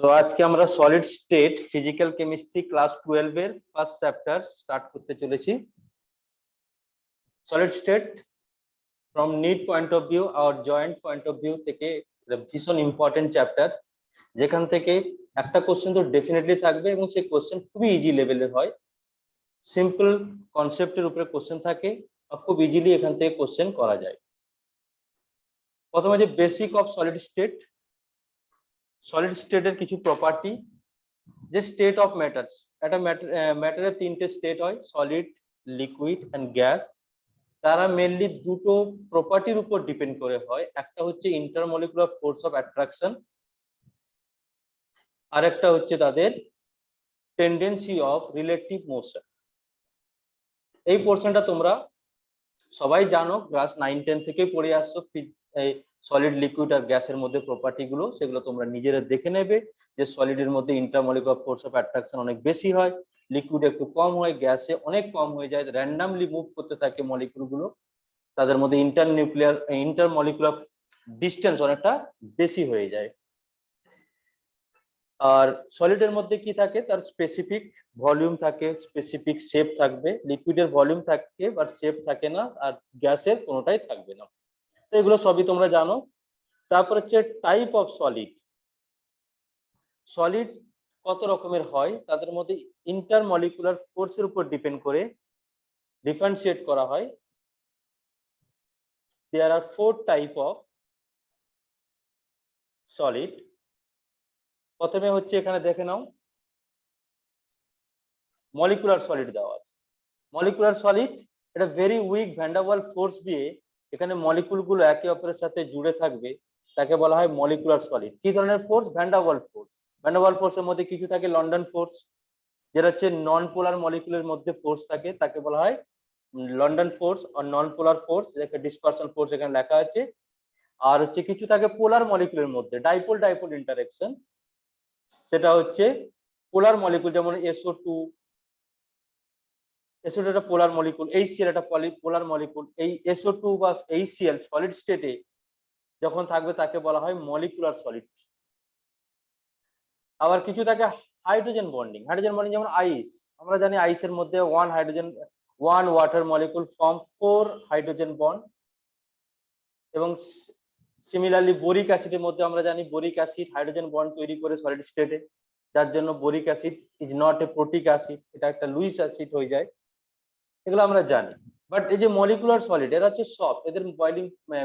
So আজকে আমরা solid state physical chemistry class 12 এর ফার্স্ট চ্যাপ্টার স্টার্ট করতে চলেছি। Solid state from need point of view আর জয়েন্ট পয়েন্ট অফ ভিউ থেকে ভীষণ ইম্পর্টেন্ট চ্যাপ্টার, যেখান থেকে একটা কোশ্চেন তো ডেফিনেটলি থাকবে এবং সেই কোশ্চেন খুবই ইজি লেভেলের হয়। সিম্পল কনসেপ্টের উপরে কোশ্চেন থাকে আর খুব ইজিলি এখান থেকে কোশ্চেন করা যায়। প্রথমে যে basic of solid state, solid স্টেটের কিছু প্রপার্টি, যে স্টেট অফ ম্যাটারস, একটা ম্যাটারের তিনটে স্টেট হয়, সলিড, লিকুইড এন্ড গ্যাস। তারা মেনলি দুটো প্রপার্টির উপর ডিপেন্ড করে হয়, একটা হচ্ছে ইন্টারমলিকুলার ফোর্স অফ অ্যাট্রাকশন, আর একটা হচ্ছে তাদের টেন্ডেন্সি অফ রিলেটিভ মোশন। এই পোর্শনটা তোমরা সবাই জানো, ক্লাস 9-10 থেকে পড়ে আসছো। এই সলিড, লিকুইড আর গ্যাসের মধ্যে প্রপার্টি গুলো, সেগুলো তোমরা নিজেরা দেখে নেবে যে সলিডের মধ্যে ইন্টারমলিকুলার ফোর্স অফ অ্যাট্রাকশন অনেক বেশি হয়, লিকুইড একটু কম হয়, গ্যাসে অনেক কম হয়ে যায়। র্যান্ডামলি মুভ করতে থাকে মলিকুল গুলো, তাদের মধ্যে ইন্টারমলিকুলার ডিস্টেন্স অনেকটা বেশি হয়ে যায়। আর সলিডের মধ্যে কি থাকে, তার স্পেসিফিক ভলিউম থাকে, স্পেসিফিক শেপ থাকবে। লিকুইডের ভলিউম থাকে বাট শেপ থাকে না, আর গ্যাসের কোনোটাই থাকবে না। তো এগুলো সবই তোমরা জানো। তারপর হচ্ছে টাইপ অফ সলিড। সলিড কত রকমের হয়, তাদের মধ্যে ইন্টারমলিকুলার ফোর্সের উপর ডিপেন্ড করে ডিফারেন্সিয়েট করা হয়। There are 4 type of solid. প্রথমে হচ্ছে এখানে দেখে নাও, মলিকুলার সলিড দেওয়া আছে। মলিকুলার সলিড এটা very weak van der Waals force দিয়ে এখানে মলিকুল গুলো একে অপরের সাথে জুড়ে থাকবে, তাকে বলা হয় মলিকুলার সলিড। কি ধরনের force? Van der Waals force. Van der Waals ফোর্সের মধ্যে কিছু থাকে লন্ডন ফোর্স, যেটা হচ্ছে নন পোলার মলিকুলের মধ্যে ফোর্স থাকে, তাকে বলা হয় লন্ডন ফোর্স আর নন পোলার ফোর্স, যেটা ডিসপারশন ফোর্স এখানে লেখা আছে। আর হচ্ছে কিছু থাকে পোলার মলিকুলের মধ্যে, ডাইপোল ডাইপোল ইন্টারঅ্যাকশন, সেটা হচ্ছে পোলার মলিকুল, যেমন SO2, SO2 একটা পোলার মলিকুল, HCl একটা পোলার মলিকুল। এই SO2 বা HCl সলিড স্টেটে যখন থাকবে তাকে বলা হয় মলিকুলার সলিড। আবার কিছু থাকে হাইড্রোজেন বন্ডিং। হাইড্রোজেন বন্ডিং যেমন আইস, আমরা জানি আইসের মধ্যে one water molecule form 4 hydrogen bond. এবং সিমিলারলি বোরিক অ্যাসিডের মধ্যে আমরা জানি বোরিক অ্যাসিড হাইড্রোজেন বন্ড তৈরি করে সলিড স্টেটে, যার জন্য boric acid is not a protic acid, এটা একটা লুইস অ্যাসিড হয়ে যায়। এগুলো আমরা জানি। বাট এই যে মলিকুলার সলিড, এরা হচ্ছে সফট, এদের বয়েলিং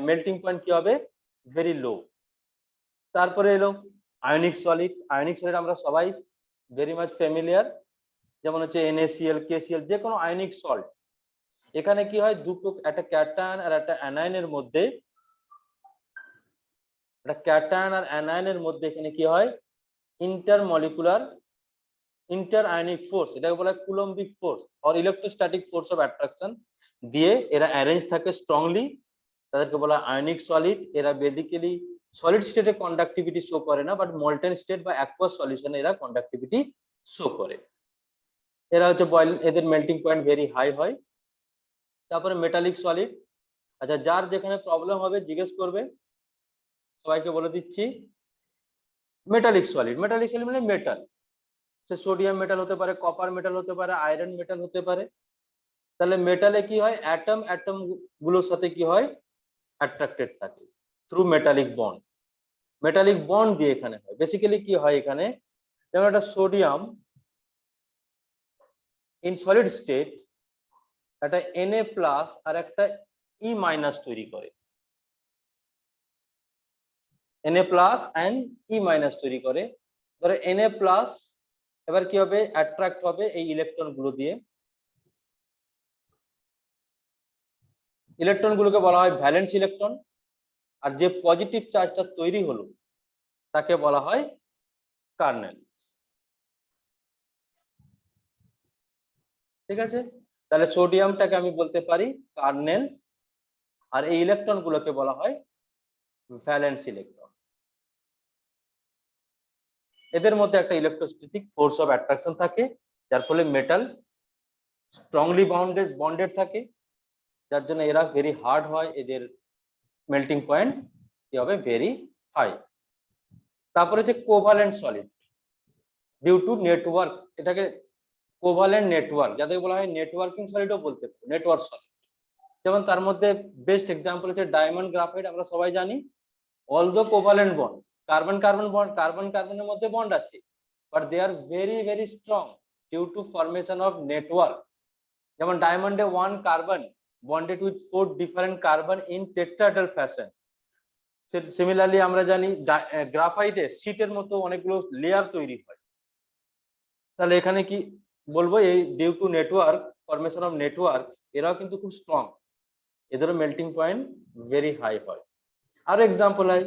মেল্টিং পয়েন্ট কি হবে? Very low. তারপরে এলো আয়নিক সলিড। আয়নিক সলিড আমরা সবাই ভেরি মাচ ফ্যামিলিয়ার, যেমন হচ্ছে NaCl, KCl, যে কোনো আয়নিক সল্ট। এখানে কি হয়, দুটো, একটা ক্যাটায়ন আর একটা অ্যানায়নের মধ্যে, একটা ক্যাটায়ন আর অ্যানায়নের মধ্যে এখানে কি হয়, ইন্টারমলিকুলার ইন্টার আয়নিক ফোর্স, এটাকে বলা হয় কুলম্বিক ফোর্স আর ইলেকট্রোস্ট্যাটিক ফোর্স অফ অ্যাট্রাকশন দিয়ে এরা অ্যারেঞ্জ থাকে স্ট্রংলি, তাদেরকে বলা হয় আয়নিক সলিড। এরা বেসিক্যালি সলিড স্টেটে কন্ডাক্টিভিটি শো করে না, বাট মল্টেন স্টেট বা অ্যাকুয়াস সলিউশনে এরা কন্ডাক্টিভিটি শো করে। এরা হচ্ছে এদের মেল্টিং পয়েন্ট ভেরি হাই হয়। তারপরে মেটালিক সলিড। আচ্ছা, যার যেখানে প্রবলেম হবে জিজ্ঞেস করবে, সবাইকে বলে দিচ্ছি। মেটালিক সলিড, মেটালিক সলিড মানে মেটাল, সে সোডিয়াম মেটাল হতে পারে, কপার মেটাল হতে পারে, আয়রন মেটাল হতে পারে। তাহলে মেটালে কি হয়, অ্যাটম অ্যাটম গুলোর সাথে কি হয়, অ্যাট্রাক্টেড থাকে through metallic bond. Metallic bond দিয়ে এখানে হয়। বেসিক্যালি কি হয় এখানে, যেমন একটা সোডিয়াম ইন সলিড স্টেট একটা Na+ আর একটা E- তৈরি করে, Na+ এন্ড E- তৈরি করে। ধরো Na+, এবার কি হবে, অ্যাট্রাক্ট হবে এই ইলেকট্রন গুলো দিয়ে। ইলেকট্রন গুলোকে বলা হয় ভ্যালেন্স ইলেকট্রন, আর যে পজিটিভ চার্জটা তৈরি হলো তাকে বলা হয় কার্নেল। ঠিক আছে, তাহলে সোডিয়ামটাকে আমি বলতে পারি কার্নেল, আর এই ইলেকট্রন গুলোকে বলা হয় ভ্যালেন্স ইলেকট্রন। এদের মধ্যে একটা ইলেকট্রোস্ট্যাটিক ফোর্স অফ অ্যাট্রাকশন থাকে, যার ফলে মেটাল স্ট্রংলি বন্ডেড থাকে, যার জন্য এরা ভেরি হার্ড হয়, এদের মেল্টিং পয়েন্ট কি হবে, ভেরি হাই। তারপরে হচ্ছে covalent solid. Due to network, এটাকে কোভালেন্ট নেটওয়ার্ক, যাদের বলা হয় নেটওয়ার্কিং সলিডও বলতে পারে, নেটওয়ার্ক সলিড। যেমন তার মধ্যে বেস্ট এক্সাম্পল হচ্ছে ডায়মন্ড গ্রাফাইট, আমরা সবাই জানি although covalent bond, carbon carbon bond, carbon কার্বনের মধ্যে বন্ড আছে, but they are very very strong due to formation of network. যেমন ডায়মন্ডে 1 carbon bonded with 4 different carbon in tetrahedral fashion. Similarly আমরা জানি গ্রাফাইটে শীটের মতো অনেকগুলো লেয়ার তৈরি হয়। তাহলে এখানে কি বলবো, এই due to network, formation of network, এরাও কিন্তু খুব স্ট্রং, এদেরও মেল্টিং পয়েন্ট ভেরি হাই হয়। আর এক্সাম্পল হয়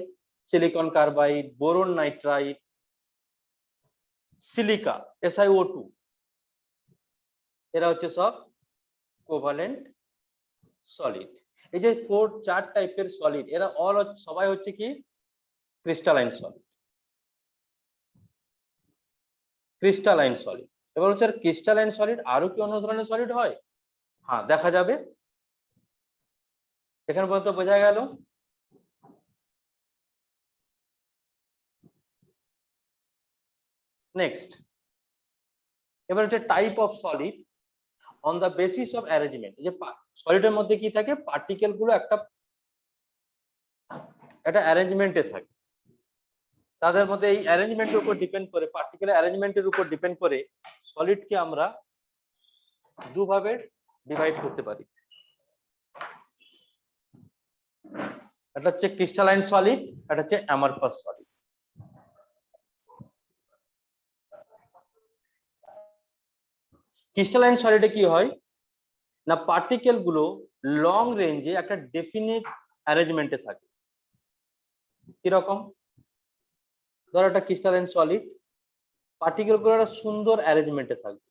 silicon carbide, boron nitrite, silica, SiO2, এরা হচ্ছে সব কোভালেন্ট সলিড। এই যে 4 টাইপের সলিড, এরা সবাই হচ্ছে কি ক্রিস্টালাইন সলিড, ক্রিস্টালাইন সলিড। এবার হচ্ছে ক্রিস্টালাইন সলিড আরো কি অন্য ধরনের সলিড হয়? হ্যাঁ, দেখা যাবে, এখানে পর্যন্ত বোঝা গেল। নেক্সট, এবার হচ্ছে type of solid on the basis of arrangement. এই যে সলিডের মধ্যে কি থাকে, পার্টিকেল গুলো একটা অ্যারেঞ্জমেন্টে থাকে, তাদের মধ্যে এই অ্যারেঞ্জমেন্টের উপর ডিপেন্ড করে, পার্টিকুলার অ্যারেঞ্জমেন্টের উপর ডিপেন্ড করে সলিডকে আমরা দুভাবে ডিভাইড করতে পারি। একটা হচ্ছে ক্রিস্টালাইন সলিড, একটা হচ্ছে অ্যামরফাস সলিড। ক্রিস্টালাইন সলিডে কি হয় না, পার্টিকেল গুলো লং রেঞ্জে একটা ডেফিনিট অ্যারেঞ্জমেন্টে থাকে। কিরকম? ধরো একটা ক্রিস্টালাইন সলিড, পার্টিকেল গুলো একটা সুন্দর অ্যারেঞ্জমেন্টে থাকবে,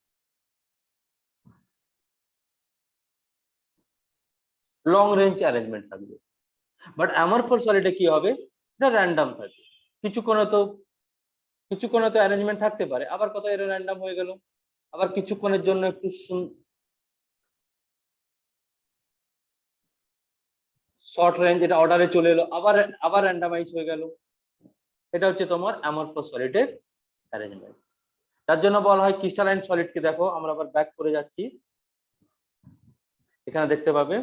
লং রেঞ্জ অ্যারেঞ্জমেন্ট থাকবে। বাট অ্যামরফাস সলিডে কি হবে, এটা র্যান্ডম থাকে, কিছুক্ষণে তো অ্যারেঞ্জমেন্ট থাকতে পারে, আবার কোথাও এটা র্যান্ডম হয়ে গেল, আবার কিছুক্ষণের জন্য একটু শর্ট রেঞ্জ, এটা অর্ডারে চলে এলো, আবার র্যান্ডামাইজ হয়ে গেল। এটা হচ্ছে তোমার অ্যামরফাস সলিডের অ্যারেঞ্জমেন্ট। তার জন্য বলা হয় ক্রিস্টালাইন সলিডকে, দেখো আমরা আবার ব্যাক করে যাচ্ছি, এখানে দেখতে পাবে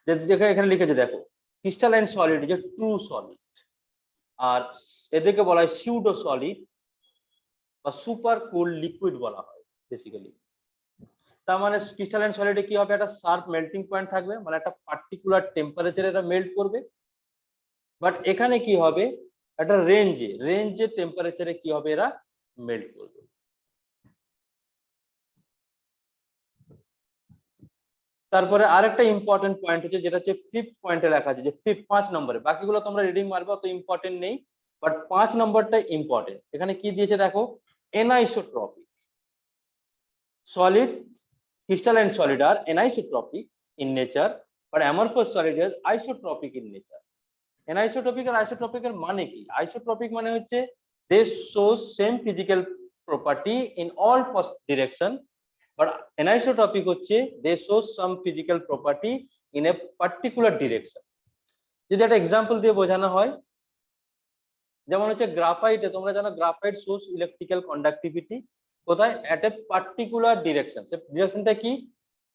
যে এখানে লিখেছে, দেখো ক্রিস্টালাইন সলিড যে ট্রু সলিড, আর এদেরকে বলা হয় সিউডো সলিড বা সুপার কুল লিকুইড বলা হয় বেসিক্যালি। তার মানে ক্রিস্টালাইন সলিডে কি হবে, একটা শার্প মেল্টিং পয়েন্ট থাকবে, মানে একটা পার্টিকুলার টেম্পারেচারে এটা মেল্ট করবে। বাট এখানে কি হবে, একটা রেঞ্জে টেম্পারেচারে কি হবে, এরা মেল্ট করবে। তারপরে আরেকটা ইম্পর্টেন্ট পয়েন্ট হচ্ছে, যেটা হচ্ছে 5th পয়েন্টে লেখা আছে, যে 5 নম্বরে, বাকিগুলো তোমরা রিডিং মারবে, অত ইম্পর্টেন্ট নেই, বাট 5 নম্বরটা ইম্পর্টেন্ট। এখানে কি দিয়েছে দেখো, এনআইসোট্রপিক solid, crystalline solid are anisotropic in nature, but amorphous solid is isotropic in nature. Anisotropic আর isotropic এর মানে কি? Isotropic মানে হচ্ছে they show same physical property in all direction, but anisotropic হচ্ছে they show some physical property in a particular direction. যদি একটা example দিয়ে বোঝানো হয়, যেমন হচ্ছে গ্রাফাইটে, তোমরা জানো গ্রাফাইট শোস ইলেকট্রিক্যাল কন্ডাক্টিভিটি কোথায়, এট এ পার্টিকুলার ডিরেকশন। সে ডিরেকশনটা কি,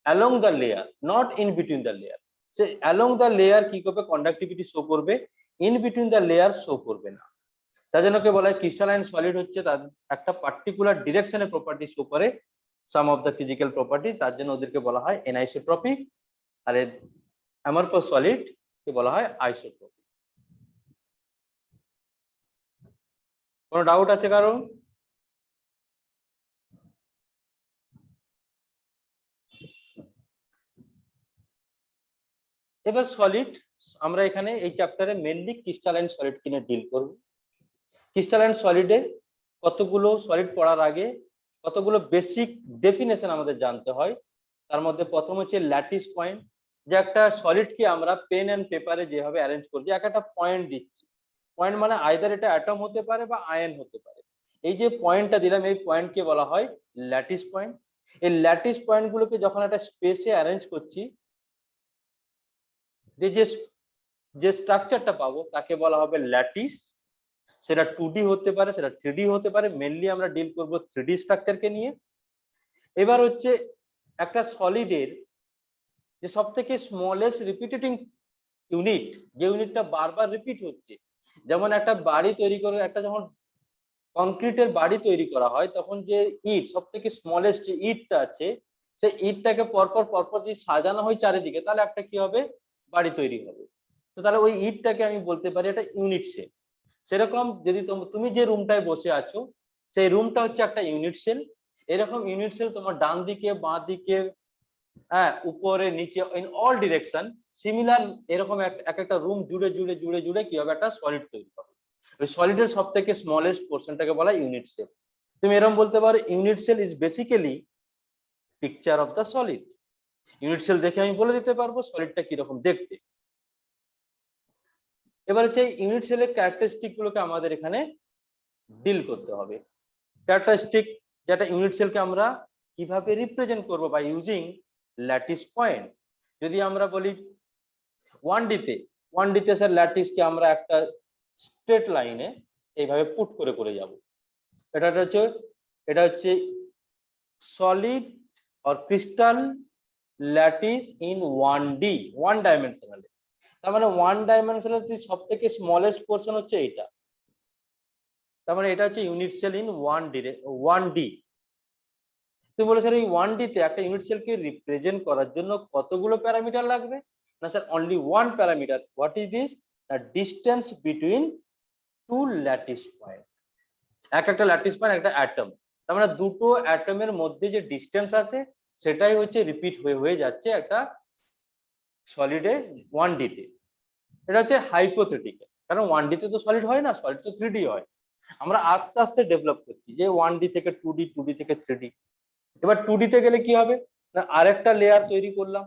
along the layer, not in between the layer. Say along the layer কি করবে, কন্ডাক্টিভিটি শো করবে, in between the layer show করবে না। তার জন্য কে বলা হয় ক্রিস্টালাইন সলিড হচ্ছে তার একটা পার্টিকুলার ডিরেকশনে প্রপার্টি শো করে, সাম অফ দ্য ফিজিক্যাল প্রপার্টি, তার জন্য ওদেরকে বলা হয় এনআইসোট্রপিক। আর অ্যামরফাস সলিড কে বলা হয় আইসোট্রপিক। কোনো ডাউট আছে কারো? এবার সলিড, আমরা এখানে এই চ্যাপ্টারে মেইনলি ক্রিস্টালাইন সলিড কিনে ডিল করব। ক্রিস্টালাইন সলিডে কতগুলো সলিড পড়ার আগে কতগুলো বেসিক ডেফিনেশন আমাদের জানতে হয়। তার মধ্যে প্রথম হচ্ছে ল্যাটিস পয়েন্ট, যে একটা সলিডকে আমরা পেন এন্ড পেপারে যেভাবে অ্যারেঞ্জ করি, একটা পয়েন্ট দিচ্ছি, পয়েন্ট মানে আইদার এটা অ্যাটম হতে পারে বা আয়ন হতে পারে। এই যে পয়েন্টটা দিলাম, এই পয়েন্টকে বলা হয় ল্যাটিস পয়েন্ট। এই ল্যাটিস পয়েন্টগুলোকে যখন একটা স্পেসে অ্যারেঞ্জ করছি, যে স্ট্রাকচারটা পাবো তাকে বলা হবে ল্যাটিস। সেটা 2D হতে পারে, সেটা 3D হতে পারে। মেনলি আমরা ডিল করব 3D স্ট্রাকচারকে নিয়ে। এবার হচ্ছে একটা সলিডের যে সব থেকে স্মলেস্ট রিপিটেটিং ইউনিট, যে ইউনিটটা বারবার রিপিট হচ্ছে, যেমন একটা বাড়ি তৈরি করে, একটা যখন কংক্রিটের বাড়ি তৈরি করা হয় তখন যে ইট সব থেকে স্মলেস্ট যে ইটটা আছে, সেই ইটটাকে পরপর পরপর যদি সাজানো হয় চারিদিকে, তাহলে একটা কি হবে, বাড়ি তৈরি হবে। তো তাহলে ওই ইটটাকে আমি বলতে পারি এটা ইউনিট সেল। সেরকম যদি তুমি যে রুমটায় বসে আছো সেই রুমটা হচ্ছে একটা ইউনিট সেল। এরকম ইউনিট সেল তোমার ডান দিকে, বাঁ দিকে, হ্যাঁ, উপরে নিচে, ইন অল ডিরেকশন সিমিলার, এরকম এক একটা রুম জুড়ে জুড়ে জুড়ে জুড়ে কি হবে, একটা সলিড তৈরি হবে। ওই সলিডের সব থেকে স্মলেস্ট পোর্শনটাকে বলা হয় ইউনিট সেল। তুমি এরকম বলতে পারো unit cell is basically picture of the solid. Unit cell দেখে আমি বলে দিতে পারবো সলিডটা কিরকম দেখতে। এবার হচ্ছে ইউনিট সেলের ক্যারেক্টারিস্টিক গুলোকে আমাদের এখানে ডিল করতে হবে। ক্যারেক্টারিস্টিক যেটা ইউনিট সেলকে আমরা কিভাবে রিপ্রেজেন্ট করব বাই ইউজিং ল্যাটিস পয়েন্ট। যদি আমরা বলি 1D তে, 1D তে স্যার ল্যাটিসকে আমরা একটা স্ট্রেট লাইনে এইভাবে পুট করে করে যাব। এটা হচ্ছে solid or crystal lattice in 1D, 1 dimensional. তার মানে 1 ডাইমেনশনাল সব থেকে স্মলেস্ট পোর্শন হচ্ছে এটা। তার মানে এটা হচ্ছে ইউনিট সেল ইন 1D। তুমি বলে স্যার এই 1D তে একটা ইউনিট সেলকে রিপ্রেজেন্ট করার জন্য কতগুলো প্যারামিটার লাগবে? না sir, only one parameter. What is this? The distance between two lattice point. একটা ল্যাটিস পয়েন্ট একটা অ্যাটম, তার মানে দুটো অ্যাটমের মধ্যে যে ডিস্টেন্স আছে সেটাই হচ্ছে রিপিট হয়ে হয়ে যাচ্ছে একটা সলিডে 1D তে। এটা হচ্ছে হাইপোথেটিক্যাল, কারণ 1D তে তো সলিড হয় না, সলিড তো 3D হয়। আমরা আস্তে আস্তে ডেভেলপ করছি যে 1D থেকে 2D, 2D থেকে 3D। এবার 2D তে গেলে কি হবে না, আরেকটা লেয়ার তৈরি করলাম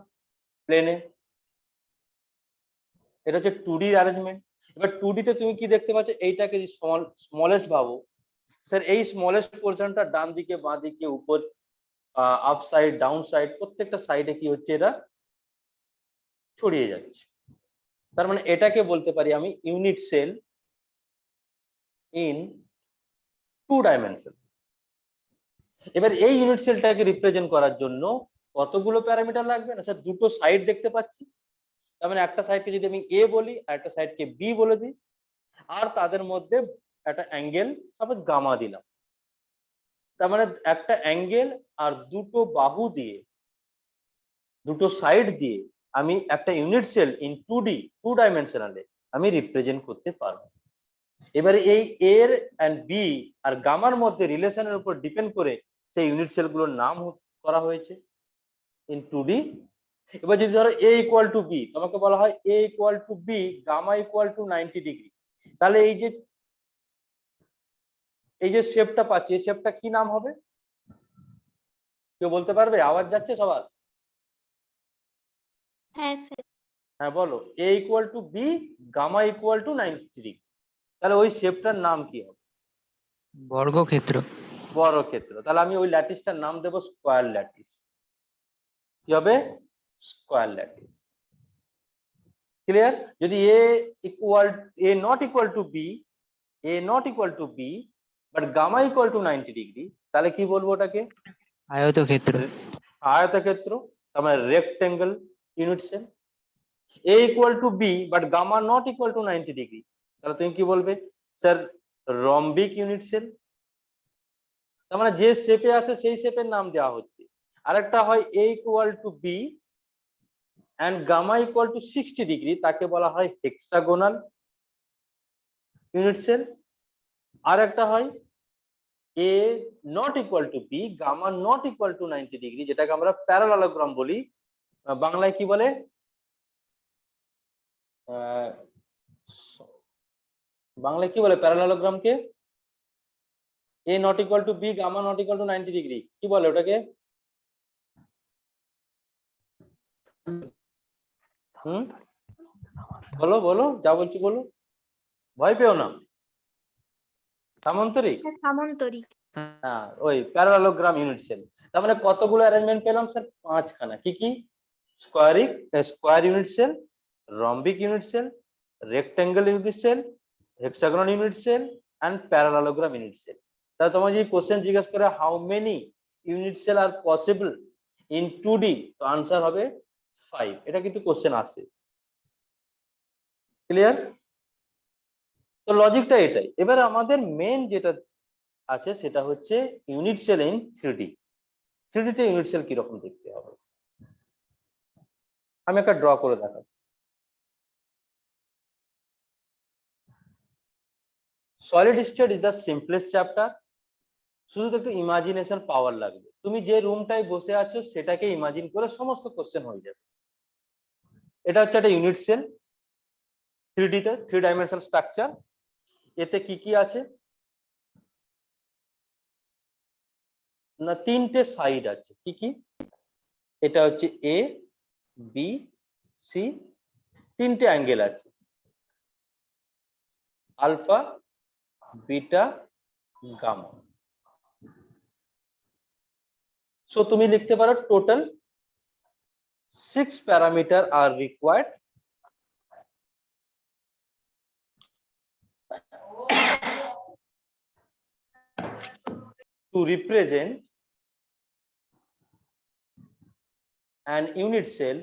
প্লেনে। এটা হচ্ছে 2D অ্যারেঞ্জমেন্ট। এবার 2D তে তুমি কি দেখতে পাচ্ছ, এইটাকে স্মলেস্ট ভাবো স্যার, এই স্মলেস্ট পোর্শনটা ডান দিকে, বাঁ দিকে, উপর, আপ সাইড, ডাউন সাইড, প্রত্যেকটা সাইডে কি হচ্ছে, এটা ছড়িয়ে যাচ্ছে। তার মানে এটাকে বলতে পারি আমি ইউনিট সেল ইন 2 ডাইমেনশন। এবার এই ইউনিট সেলটাকে রিপ্রেজেন্ট করার জন্য কতগুলো প্যারামিটার লাগবে? না স্যার, দুটো সাইড দেখতে পাচ্ছি, তার মানে একটা সাইডকে যদি আমি এ বলি আর একটা সাইডকে বি বলে দিই, আর তাদের মধ্যে একটা অ্যাঙ্গেল সাপোজ গামা দিলাম, তার মানে একটা অ্যাঙ্গেল আর দুটো বাহু দিয়ে, দুটো সাইড দিয়ে আমি একটা ইউনিট সেল ইন 2D, 2 ডাইমেনশনালে আমি রিপ্রেজেন্ট করতে পারবো। এবারে এই এর এন্ড বি আর গামার মধ্যে রিলেশনের উপর ডিপেন্ড করে সেই ইউনিট সেলগুলোর নাম করা হয়েছে ইন 2D। এবার যদি ধরো a ইকুয়াল টু বি, তোমাকে বলা হয় a equal to b, gamma equal to 90 degree, তাহলে এই যে শেপটা পাচ্ছি, এই শেপটা কি নাম হবে? কেউ বলতে পারবে? আওয়াজ যাচ্ছে সবার? হ্যাঁ স্যার। হ্যাঁ বলো। a equal to b, gamma equal to 90 degree, তাহলে ওই শেপটার নাম কি হবে? বর্গক্ষেত্র। বর্গক্ষেত্র। তাহলে আমি ওই ল্যাটিসটার নাম দেবো স্কোয়ার ল্যাটিস। কি হবে? Square lattice. ক্লিয়ার? যদি a not equal to b but gamma equal to 90 degree, তাহলে কি বলবো ওটাকে? আয়তক্ষেত্র। আয়তক্ষেত্র। তার মানে rectangle unit cell. a equal to b but gamma not equal to 90 degree, তাহলে তুমি কি বলবে? Sir, rhombic unit cell. তার মানে যে শেপে আছে সেই শেপের নাম দেওয়া হচ্ছে। আরেকটা হয় a equal to b and gamma equal to 60 degree, তাকে বলা হয় হেক্সাগোনাল ইউনিট সেল। আর একটা হয় a not equal to b, gamma not equal to 90 degree, যেটাকে আমরা প্যারালালোগ্রাম বলি। বাংলায় কি বলে? বাংলায় কি বলে প্যারালালোগ্রামকে? a not equal to b, gamma not equal to 90 degree, কি বলে ওটাকে? বলো বলো, যা বলছি বলো, ভয় পেও না। সামান্তরিক। সামান্তরিক। হ্যাঁ, ওই প্যারালোগ্রাম ইউনিট সেল। তার মানে কতগুলো অ্যারেঞ্জমেন্ট পেলাম স্যার? 5খানা। কি কি? Square unit cell, rhombic unit cell, rectangle unit cell, hexagonal unit cell, and parallelogram unit cell. তাহলে তোমার যদি কোশ্চেন জিজ্ঞেস করে how many unit cell are possible in 2D, তো আনসার হবে 5। এটা কিন্তু কোশ্চেন আসে। ক্লিয়ার? তো লজিকটা এটাই। এবার আমাদের মেন যেটা আছে সেটা হচ্ছে unit sell in 3D। 3D তে ইউনিট সেল কিরকম দেখতে হবে আমি একটা ড্র করে দেখাচ্ছি। Solid state is the simplest chapter. শুধু তো একটু ইমাজিনেশন পাওয়ার লাগবে। তুমি যে রুমটায় বসে আছো সেটাকে ইমাজিন করে সমস্ত কোশ্চেন হয়ে যাবে। এটা হচ্ছে একটা ইউনিট সেল 3D তে, 3 ডাইমেনশনাল স্ট্রাকচার। এতে কি কি আছে না, তিনটে সাইড আছে। কি কি? এটা হচ্ছে এ, বি, সি, তিনটে অ্যাঙ্গেল আছে, আলফা, বিটা, গামা। সো তুমি লিখতে পারো total 6 parameter R required to represent an unit cell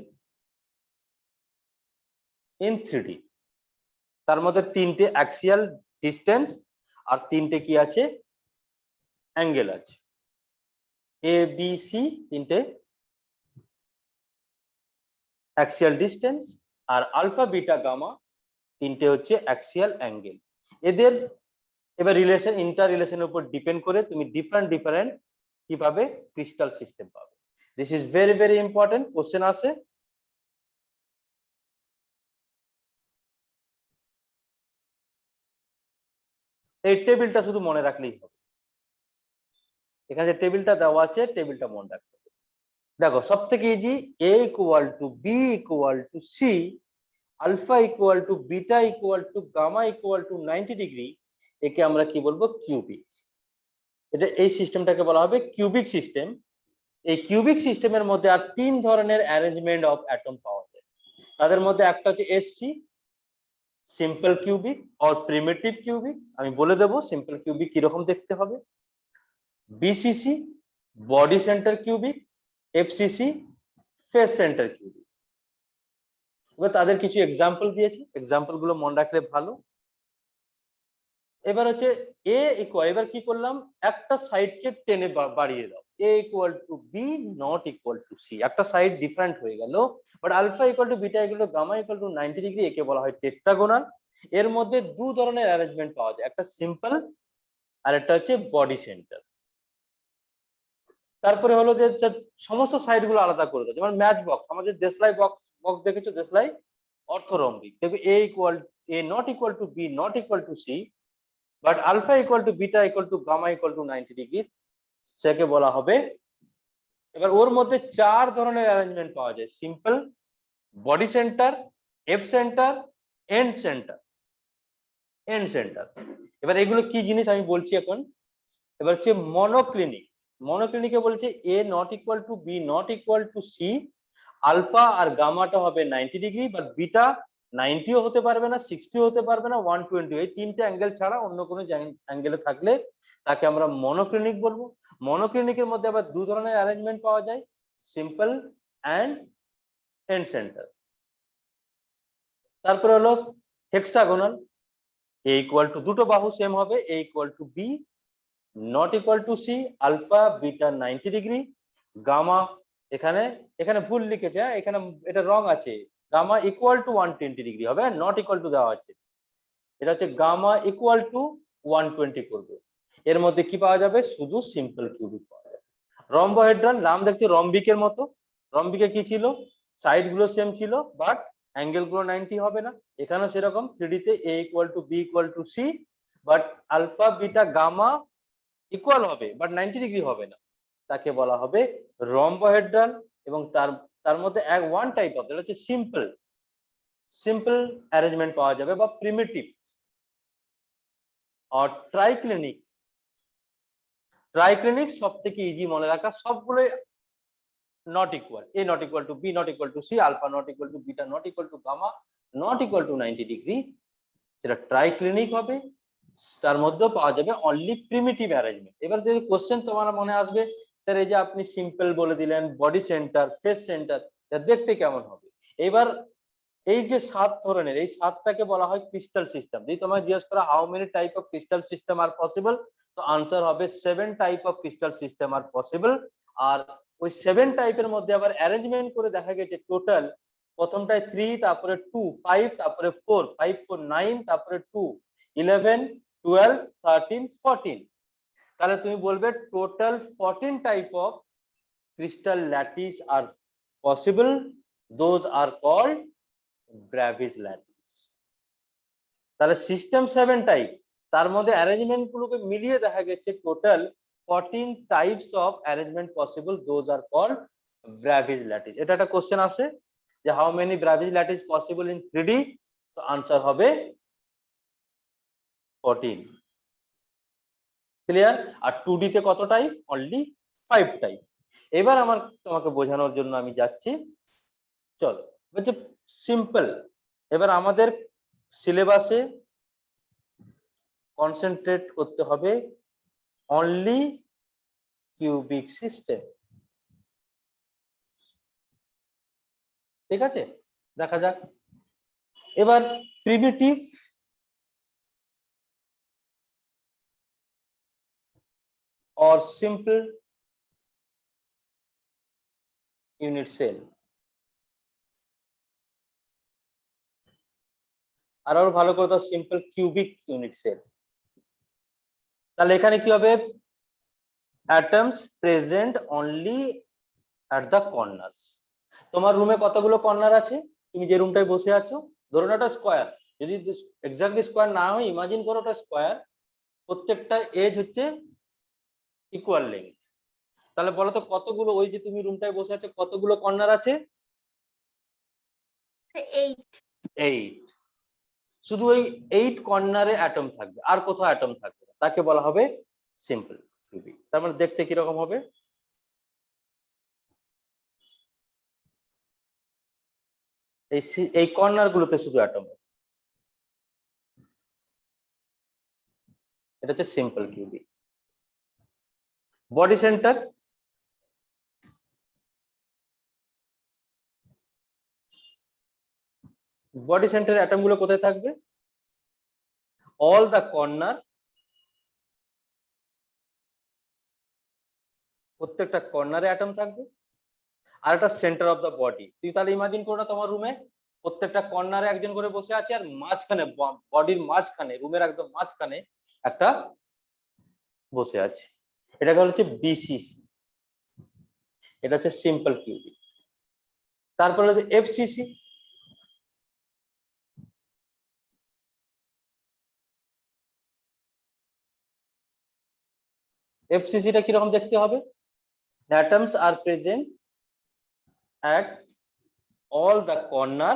in 3D। তার মধ্যে তিনটে অ্যাক্সিয়াল ডিসটেন্স আর তিনটে কি আছে অ্যাঙ্গেল আছে, এ বি সি তিনটে অ্যাক্সিয়াল ডিসটেন্স, আর আলফা বিটা গামা তিনটে হচ্ছে অ্যাক্সিয়াল অ্যাঙ্গেল। এদের এবার রিলেশন, ইন্টার রিলেশনের উপর ডিপেন্ড করে তুমি ডিফারেন্ট ডিফারেন্ট কিভাবে ক্রিস্টাল সিস্টেম পাবে। This is very very important, question আসে। এই টেবিলটা শুধু মনে রাখলেই হবে। এখানে যে টেবিলটা দেওয়া আছে টেবিলটা মনে রাখতে হবে। দেখো সব থেকে easy, a equal to b equal to c, alpha equal to beta equal to gamma equal to 90 degree. একে আমরা কি বলবো? কিউবিক। এটা এই সিস্টেমটাকে বলা হবে কিউবিক সিস্টেম। এই কিউবিক সিস্টেমের মধ্যে আর তিন ধরনের অ্যারেঞ্জমেন্ট অফ অ্যাটম পাওয়া যায়। তাদের মধ্যে একটা হচ্ছে SC, simple cubic or primitive cubic. আমি বলে দেবো সিম্পল কিউবিক কিরকম দেখতে হবে। BCC, body centre cubic, FCC, face centre cubic. এবার তাদের কিছু এক্সাম্পল দিয়েছে, এক্সাম্পল গুলো মনে রাখলে ভালো। এবার হচ্ছে এ ইকুয়াল, এবার কি করলাম একটা সাইডকে টেনে বাড়িয়ে দাও, a equal to b not equal to c. একটা সাইড ডিফারেন্ট হয়ে গেল, but alpha equal to beta equal to gamma equal to 90 degree. একে বলা হয় টেট্রাগোনাল। এর মধ্যে দু ধরনের অ্যারেঞ্জমেন্ট পাওয়া যায়, একটা সিম্পল আর একটা হচ্ছে বডি সেন্টার। তারপরে হলো যে সমস্ত সাইড গুলো আলাদা করে দেয়, যেমন ম্যাচ বক্স, আমাদের দেশলাই বক্স বক্স দেখেছো, দেশলাই অর্থরম্বিক। দেখবে a equal, a not equal to b not equal to c, but alpha equal to beta equal to gamma equal to 90 degree, সেকে বলা হবে। এবার ওর মধ্যে চার ধরনের অ্যারেঞ্জমেন্ট পাওয়া যায়, simple, body center, f center, end center, end center. এবার এগুলো কি জিনিস আমি বলছি এখন। এবার হচ্ছে মনোক্লিনিক। মনোক্লিনিকে বলছে a not equal to b not equal to c, alpha আর গামাটা হবে 90 ডিগ্রি, বাট বিটা 90ও হতে পারবে না, 60ও হতে পারবে না, 120। এই তিনটে অ্যাঙ্গেল ছাড়া অন্য কোনো অ্যাঙ্গেলে থাকলে তাকে আমরা মনোক্লিনিক বলবো। মনোক্লিনিকের মধ্যে আবার দু ধরনের অ্যারেঞ্জমেন্ট পাওয়া যায়, সিম্পল অ্যান্ড এন্ড সেন্টার। তারপরে হলো হেক্সাগোনাল, এ ইকুয়াল টু দুটো বাহু সেম হবে, a equal to b not equal to c, alpha beta 90 degree, gamma এখানে এখানে ভুল লিখেছে, এখানে এটা রং আছে, গামা ইকুয়াল টু 120 ডিগ্রি হবে, নট ইকুয়াল টু দেওয়া আছে। এটা হচ্ছে গামা ইকুয়াল টু 120 করবে। এর মধ্যে কি পাওয়া যাবে? শুধু সিম্পল কিউবিক পাওয়া যাবে। রম্বোহেড্রাল, নাম দেখতে রম্বিকের মতো। রম্বিকে কি ছিল? সাইড গুলো সেম ছিল, বাট অ্যাঙ্গেল গুলো 90 হবে না। এখানেও সেরকম 3D তে a equal to b equal to c, but alpha beta gamma equal হবে, বাট 90 ডিগ্রি হবে না, তাকে বলা হবে রম্বোহেড্রাল। এবং তার তার মধ্যে ওয়ান টাইপ অফ, এটা হচ্ছে সিম্পল, সিম্পল অ্যারেঞ্জমেন্ট পাওয়া যাবে, বা প্রিমিটিভ আর ট্রাইক্লিনিক। ট্রাইক্লিনিক সব থেকে ইজি মনে রাখা, সবগুলোই not equal, a not equal to b not equal to c, alpha not equal to beta not equal to gamma not equal to 90 degree, সেটা ট্রাইক্লিনিক হবে। তার মধ্যেও পাওয়া যাবে অনলি প্রিমিটিভ অ্যারেঞ্জমেন্ট। এবার যদি কোশ্চেন তোমার মনে আসবে স্যার এই যে আপনি সিম্পল বলে দিলেন, বডি সেন্টার, ফেস সেন্টার, দেখতে কেমন হবে? এবার এই যে 7 ধরনের, এই 7টাকে বলা হয় ক্রিস্টাল সিস্টেম। যদি তোমায় জিজ্ঞেস করা how many type of crystal system are possible, তো আনসার হবে 7 type of crystal system are possible. আর ওই 7 টাইপের মধ্যে আবার অ্যারেঞ্জমেন্ট করে দেখা গেছে টোটাল প্রথমটায় 3, তারপরে 2, 5, তারপরে 4, 5, 4, 9, তারপরে 2, 11, 12, 13, 14। তাহলে তুমি বলবে total 14 type of crystal lattice are possible, those are called Bravais lattice। তাহলে সিস্টেম 7 টাইপ, তার মধ্যে অ্যারেঞ্জমেন্ট গুলোকে মিলিয়ে দেখা গেছে total 14 types of arrangement possible, those are called Bravais lattice। এটা একটা কোশ্চেন আসে যে how many Bravais lattice possible in 3D, তো আনসার হবে 14। ক্লিয়ার? আর 2D তে কত টাইপ? Only 5 type. এবার আমার তোমাকে বোঝানোর জন্য আমি যাচ্ছি, চলো বলছে সিম্পল। এবার আমাদের সিলেবাসে কনসেন্ট্রেট করতে হবে অনলি কিউবিক সিস্টেম। ঠিক আছে, দেখা যাক। এবার primitive or simple unit cell, আর আরো ভালো করে দাও সিম্পল কিউবিক ইউনিট সেল। তাহলে এখানে কি হবে? atoms present only at the corners। তোমার রুমে কতগুলো কর্নার আছে? তুমি যে রুমটায় বসে আছো, ধরুন একটা স্কোয়ার, যদি এক্স্যাক্টলি স্কোয়ার না হয় ইমাজিন করো ওটা স্কোয়ার, প্রত্যেকটা এজ হচ্ছে ইকুয়াল লেন্থ। তাহলে বলো তো কতগুলো, ওই যে তুমি রুমটায় বসে আছো কতগুলো কর্নার আছে? 8। শুধু ওই 8 কর্নারে অ্যাটম থাকবে, আর কোথাও অ্যাটম থাকবে না, তাকে বলা হবে সিম্পল কিউবিক। তার মানে দেখতে কি রকম হবে? এই কর্নার গুলোতে শুধু অ্যাটম আছে, এটা হচ্ছে simple cubic. Body centre, body সেন্টারে অ্যাটম গুলো কোথায় থাকবে? অল দা কর্নার, প্রত্যেকটা কর্নারে অ্যাটম থাকবে। আর একটা সেন্টার অফ দা বডি। তুই তাহলে ইমাজিন করো না তোমার রুমে প্রত্যেকটা কর্নারে একজন করে বসে আছে, আর মাঝখানে বডির মাঝখানে, রুমের একদম মাঝখানে একটা বসে আছে, এটাকে হচ্ছে বিসিসি। এটা হচ্ছে সিম্পল কিউবিক। তারপরে হচ্ছে এফসিসি। এফসিসিটা কিরকম দেখতে হবে? atoms are present at all the corner,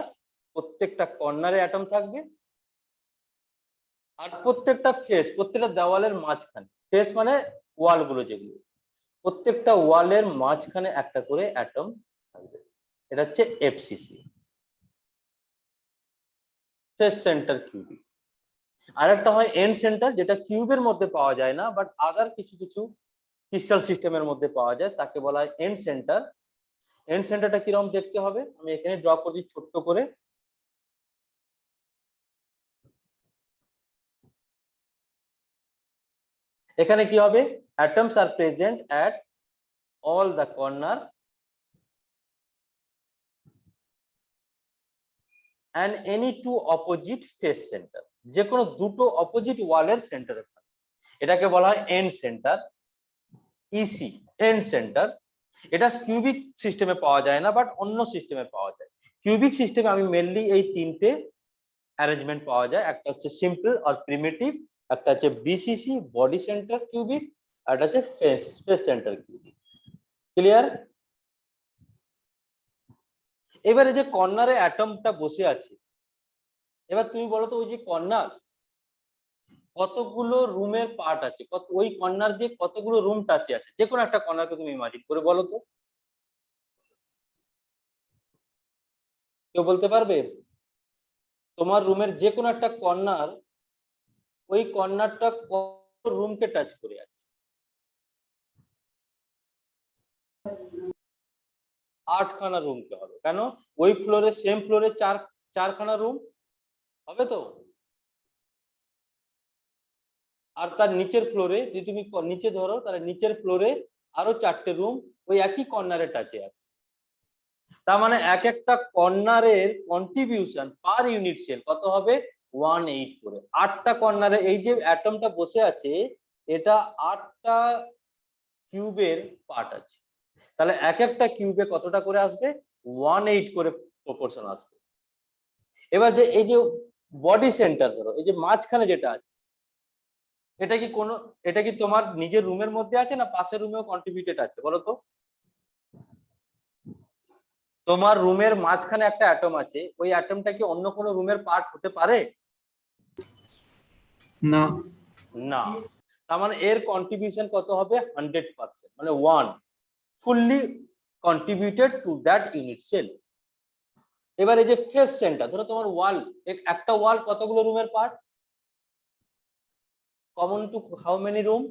প্রত্যেকটা কর্নারে অ্যাটম থাকবে। আর প্রত্যেকটা ফেস, প্রত্যেকটা দেওয়ালের মাঝখানে, ফেস মানে ওয়াল গুলো যেগুলো, প্রত্যেকটা ওয়ালের মাঝখানে একটা করে অ্যাটম থাকবে। এটা হচ্ছে এফসিসি, ফেস সেন্টার কিউবিক। আর একটা হয় এন্ড সেন্টার, যেটা কিউবের মধ্যে পাওয়া যায় না, বাট আদার কিছু কিছু ক্রিস্টাল সিস্টেমের মধ্যে পাওয়া যায়, তাকে বলা হয় এন্ড সেন্টার। এন্ড সেন্টারটা কিরকম দেখতে হবে আমি এখানে ড্র করছি ছোট্ট করে। এখানে কি হবে? atoms are present at all the corner and any two opposite face center, যে কোনো দুটো অপোজিট ওয়ালের সেন্টারে থাকে, এটাকে বলা হয় এন্ড সেন্টার, ইসি, এন্ড সেন্টার। এটা কিউবিক সিস্টেমে পাওয়া যায় না, বাট অন্য সিস্টেমে পাওয়া যায়। কিউবিক সিস্টেমে আমি মেনলি এই তিনটে অ্যারেঞ্জমেন্ট পাওয়া যায়, একটা হচ্ছে সিম্পল আর প্রিমিটিভ, একটা হচ্ছে বিসিসি বডি সেন্টার কিউবিক, আর একটা হচ্ছে ফেস সেন্টার কিউবিক। ক্লিয়ার? এবারে যে কর্নারে অ্যাটমটা বসে আছে, এবার তুমি বলো তো ওই যে কর্নার কতগুলো রুমের পার্ট আছে, কত ওই কর্নার দিয়ে কতগুলো রুম টাচে আছে, যে কোনো একটা কর্নারকে তুমি ইমাজিন করে বলো তো, কেউ বলতে পারবে? তোমার রুমের যে কোনো একটা কর্নার ওই কর্নারটা কত রুমকে টাচ করে আছে? 8খানা রুমকে হবে। কেন? ওই ফ্লোরে সেম ফ্লোরে চারখানা রুম হবে তো। আর তার নিচের ফ্লোরে যদি তুমি নিচে ধরো তাহলে নিচের ফ্লোরে আরো 4টে রুম ওই একই কর্নারে টাচে আছে। তার মানে এক একটা কর্নারের কন্ট্রিবিউশন পার ইউনিট সেল কত হবে? 1.8 করে। 8টা কর্নারে এই যে অ্যাটমটা বসে আছে এটা 8টা কিউবের পার্ট আছে, তাহলে এক একটা কিউবে কতটা করে আসবে? 1.8 করে প্রপোর্শন আসবে। এবার যে এই যে বডি সেন্টার ধরো, এই যে মাঝখানে যেটা আছে এটা কি তোমার নিজের রুমের মধ্যে আছে না পাশের রুমেও কন্ট্রিবিউটেড আছে বলো তো? তোমার রুমের মাঝখানে একটা অ্যাটম আছে, ওই অ্যাটমটা কি অন্য কোনো রুমের পার্ট হতে পারে? না। না। তার মানে এর কন্ট্রিবিউশন কত হবে? 100%, মানে 1 fully contributed to that unit cell. এবার এই যে ফেস সেন্টার ধরো, তোমার ওয়াল, একটা ওয়াল কতগুলো রুমের part? Common to how many room?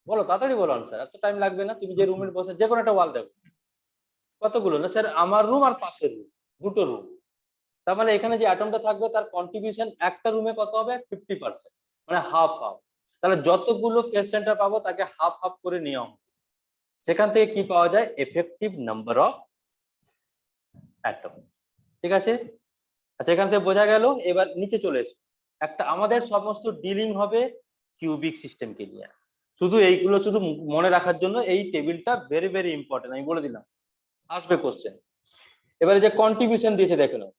বলো তাড়াতাড়ি বলো আনসার, এত টাইম লাগবে না। তুমি যে রুমের বসে যে কোনো একটা ওয়াল দেখো কতগুলো? না স্যার আমার রুম আর পাশের রুম, দুটো রুম। তার মানে এখানে যে অ্যাটমটা থাকবে তার কন্ট্রিবিউশন একটা রুমে কত হবে? 50%, মানে হাফ হাফ। তাহলে যতগুলো ফেস সেন্টার পাবো তাকে হাফ হাফ করে নেওয়া হবে। সেখান থেকে কি পাওয়া যায়? Effective number of atom. ঠিক আছে, আচ্ছা এখান থেকে বোঝা গেল। এবার নিচে চলে এসো। একটা আমাদের সমস্ত ডিলিং হবে কিউবিক সিস্টেমকে নিয়ে। শুধু এইগুলো শুধু মনে রাখার জন্য এই টেবিলটা ভেরি ভেরি ইম্পর্টেন্ট, আমি বলে দিলাম আসবে কোশ্চেন। এবারে যে কন্ট্রিবিউশন দিয়েছে দেখে নাও,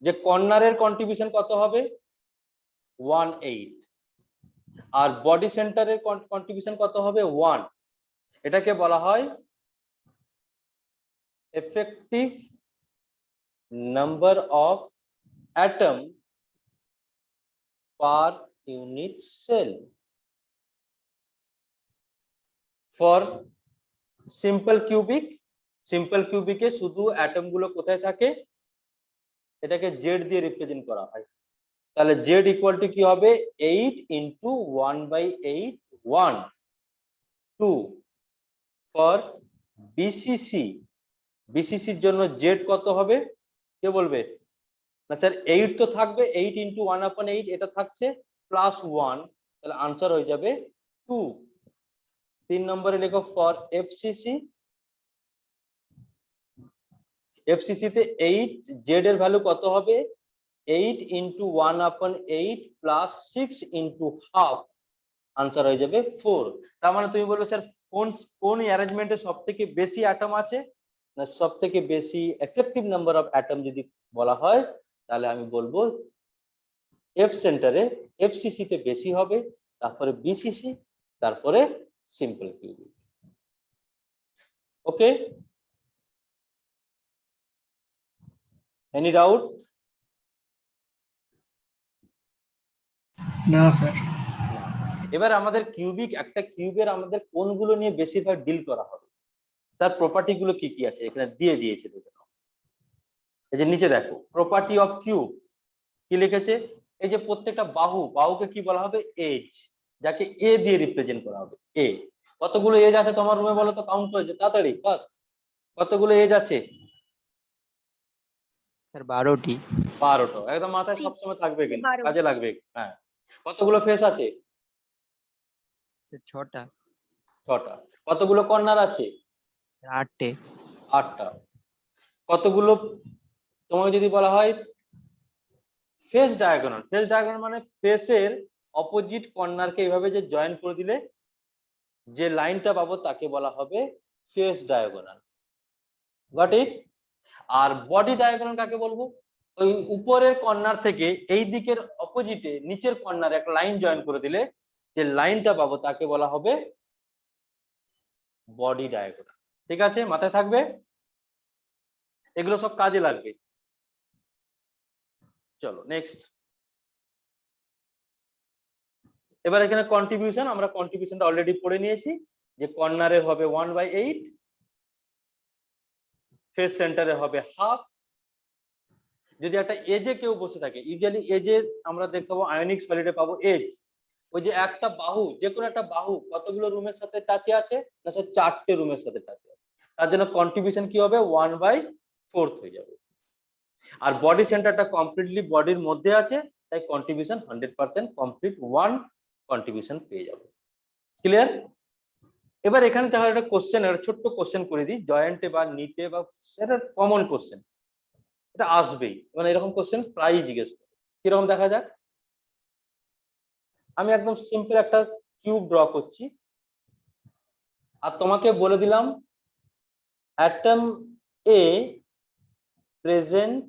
যে কর্নারের কন্ট্রিবিউশন কত হবে? 1.8। আর বডি সেন্টারের কন্ট্রিবিউশন কত হবে? 1। এটাকে বলা হয় effective number of atom per unit cell for simple cubic. Simple কিউবিকে শুধু অ্যাটম গুলো কোথায় থাকে? এটাকে জেড দিয়ে রিপ্রেজেন্ট করা হয়। তাহলে জেড ইকুয়াল টু কি হবে? 8 ইন্টু 1/8 1 2। ফর বিসিসি, বিসিসির জন্য জেড কত হবে কে বলবে? না স্যার 8 তো থাকবে, 8 ইন্টু 1/8 এটা থাকছে প্লাস 1, তাহলে আনসার হয়ে যাবে 2। 3 নম্বরে লেখো ফর এফসিসি। এফসিসি তে 8 জেড এর ভ্যালু কত হবে? 8 into 1/8 plus 6 into half, answer হয়ে যাবে 4। তার মানে তুমি বলবে স্যার কোন কোন অ্যারেঞ্জমেন্টে সব থেকে বেশি অ্যাটম আছে? না সব থেকে বেশি এফেক্টিভ নাম্বার অফ অ্যাটম যদি বলা হয় তাহলে আমি বলবো এফ সেন্টারে এফসিসি তে বেশি হবে, তারপরে বিসিসি, তারপরে সিম্পল কিউবিক। ওকে, এনি ডাউট? না স্যার। এবার আমাদের কিউবিক, একটা কিউবের আমাদের কোনগুলো নিয়ে বেশিরভাগ ডিল করা হবে? তার প্রপার্টি গুলো কি কি আছে এখানে দিয়ে দিয়েছে দেখে নাও। এই যে নিচে দেখো প্রপার্টি অফ কিউব কি লিখেছে? এই যে প্রত্যেকটা বাহুকে কি বলা হবে? এজ, যাকে এ দিয়ে রিপ্রেজেন্ট করা হবে। এ কতগুলো এজ আছে তোমার রুমে বলো তো, কাউন্ট করেছে তাড়াতাড়ি ফার্স্ট। কতগুলো এজ আছে? স্যার 12টি। 12টা, একদম মাথায় সবসময় থাকবে কিন্তু কাজে লাগবে। হ্যাঁ, কতগুলো ফেস আছে? 6টা। 6টা। কতগুলো কর্নার আছে? 8টে। 8টা। কতগুলো, তোমাকে যদি বলা হয় ফেস ডায়াগোনাল, ফেস ডায়াগোনাল মানে ফেসের অপোজিট কর্নারকে এইভাবে যে জয়েন করে দিলে যে লাইনটা পাবো তাকে বলা হবে ফেস ডায়াগোনাল। Got it? আর বডি ডায়াগোনাল কাকে বলবো? ওই উপরের কর্নার থেকে এই দিকের অপোজিটে নিচের কর্নারে একটা লাইন জয়েন করে দিলে যে লাইনটা পাবো তাকে বলা হবে বডি ডায়াগোনাল। ঠিক আছে, মাথায় থাকবে, এগুলো সব কাজে লাগবে। চলো নেক্সট। এবার এখানে কন্ট্রিবিউশন, আমরা কন্ট্রিবিউশনটা অলরেডি পড়ে নিয়েছি যে কর্নারে হবে 1/8, ফেস সেন্টারে হবে হাফ, যদি একটা এজে কেউ বসে থাকে, ইউজুয়ালি এজে আমরা দেখতে পাবো আয়নিক সলিডে পাবো এজ, ওই যে একটা বাহু, যে কোনো একটা বাহু কতগুলো রুমের সাথে টাচে আছে, না স্যার 4টে রুমের সাথে টাচে আছে, তার জন্য কন্ট্রিবিউশন কি হবে 1/4 হয়ে যাবে। আর বডি সেন্টারটা কমপ্লিটলি বডির মধ্যে আছে, তাই কন্ট্রিবিউশন 100% কমপ্লিট 1 কন্ট্রিবিউশন পেয়ে যাবে। ক্লিয়ার? এবার এখানে তাহলে একটা কোশ্চেন, একটা ছোট্ট কোশ্চেন করে দিই, জয়েন্টে বা নিটে বা সেটা কমন কোশ্চেন, এটা আসবেই, মানে এরকম কোশ্চেন প্রায়ই জিজ্ঞেস করে। কিরকম দেখা যাক, আমি একদম সিম্পল একটা কিউব ড্র করছি, আর তোমাকে বলে দিলাম atom a present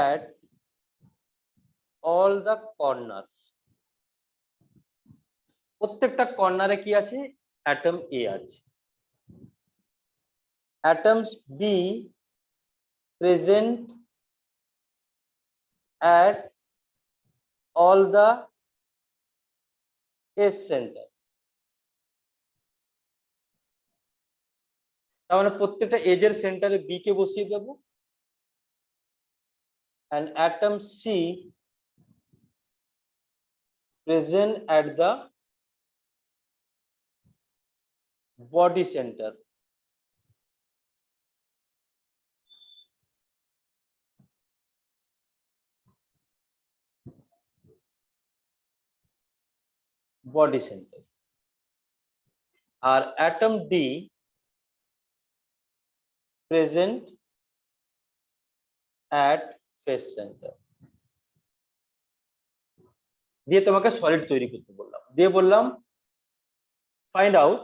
at all the corners, প্রত্যেকটা কর্নারে কি আছে, অ্যাটম এ আছে। atoms B present at all the S center, তার মানে প্রত্যেকটা এজের সেন্টারে বি কে বসিয়ে দেব, and atom C present at the body center, body center, R atom D present at face center। দিয়ে তোমাকে সলিড তৈরি করতে বললাম, দিয়ে বললাম find out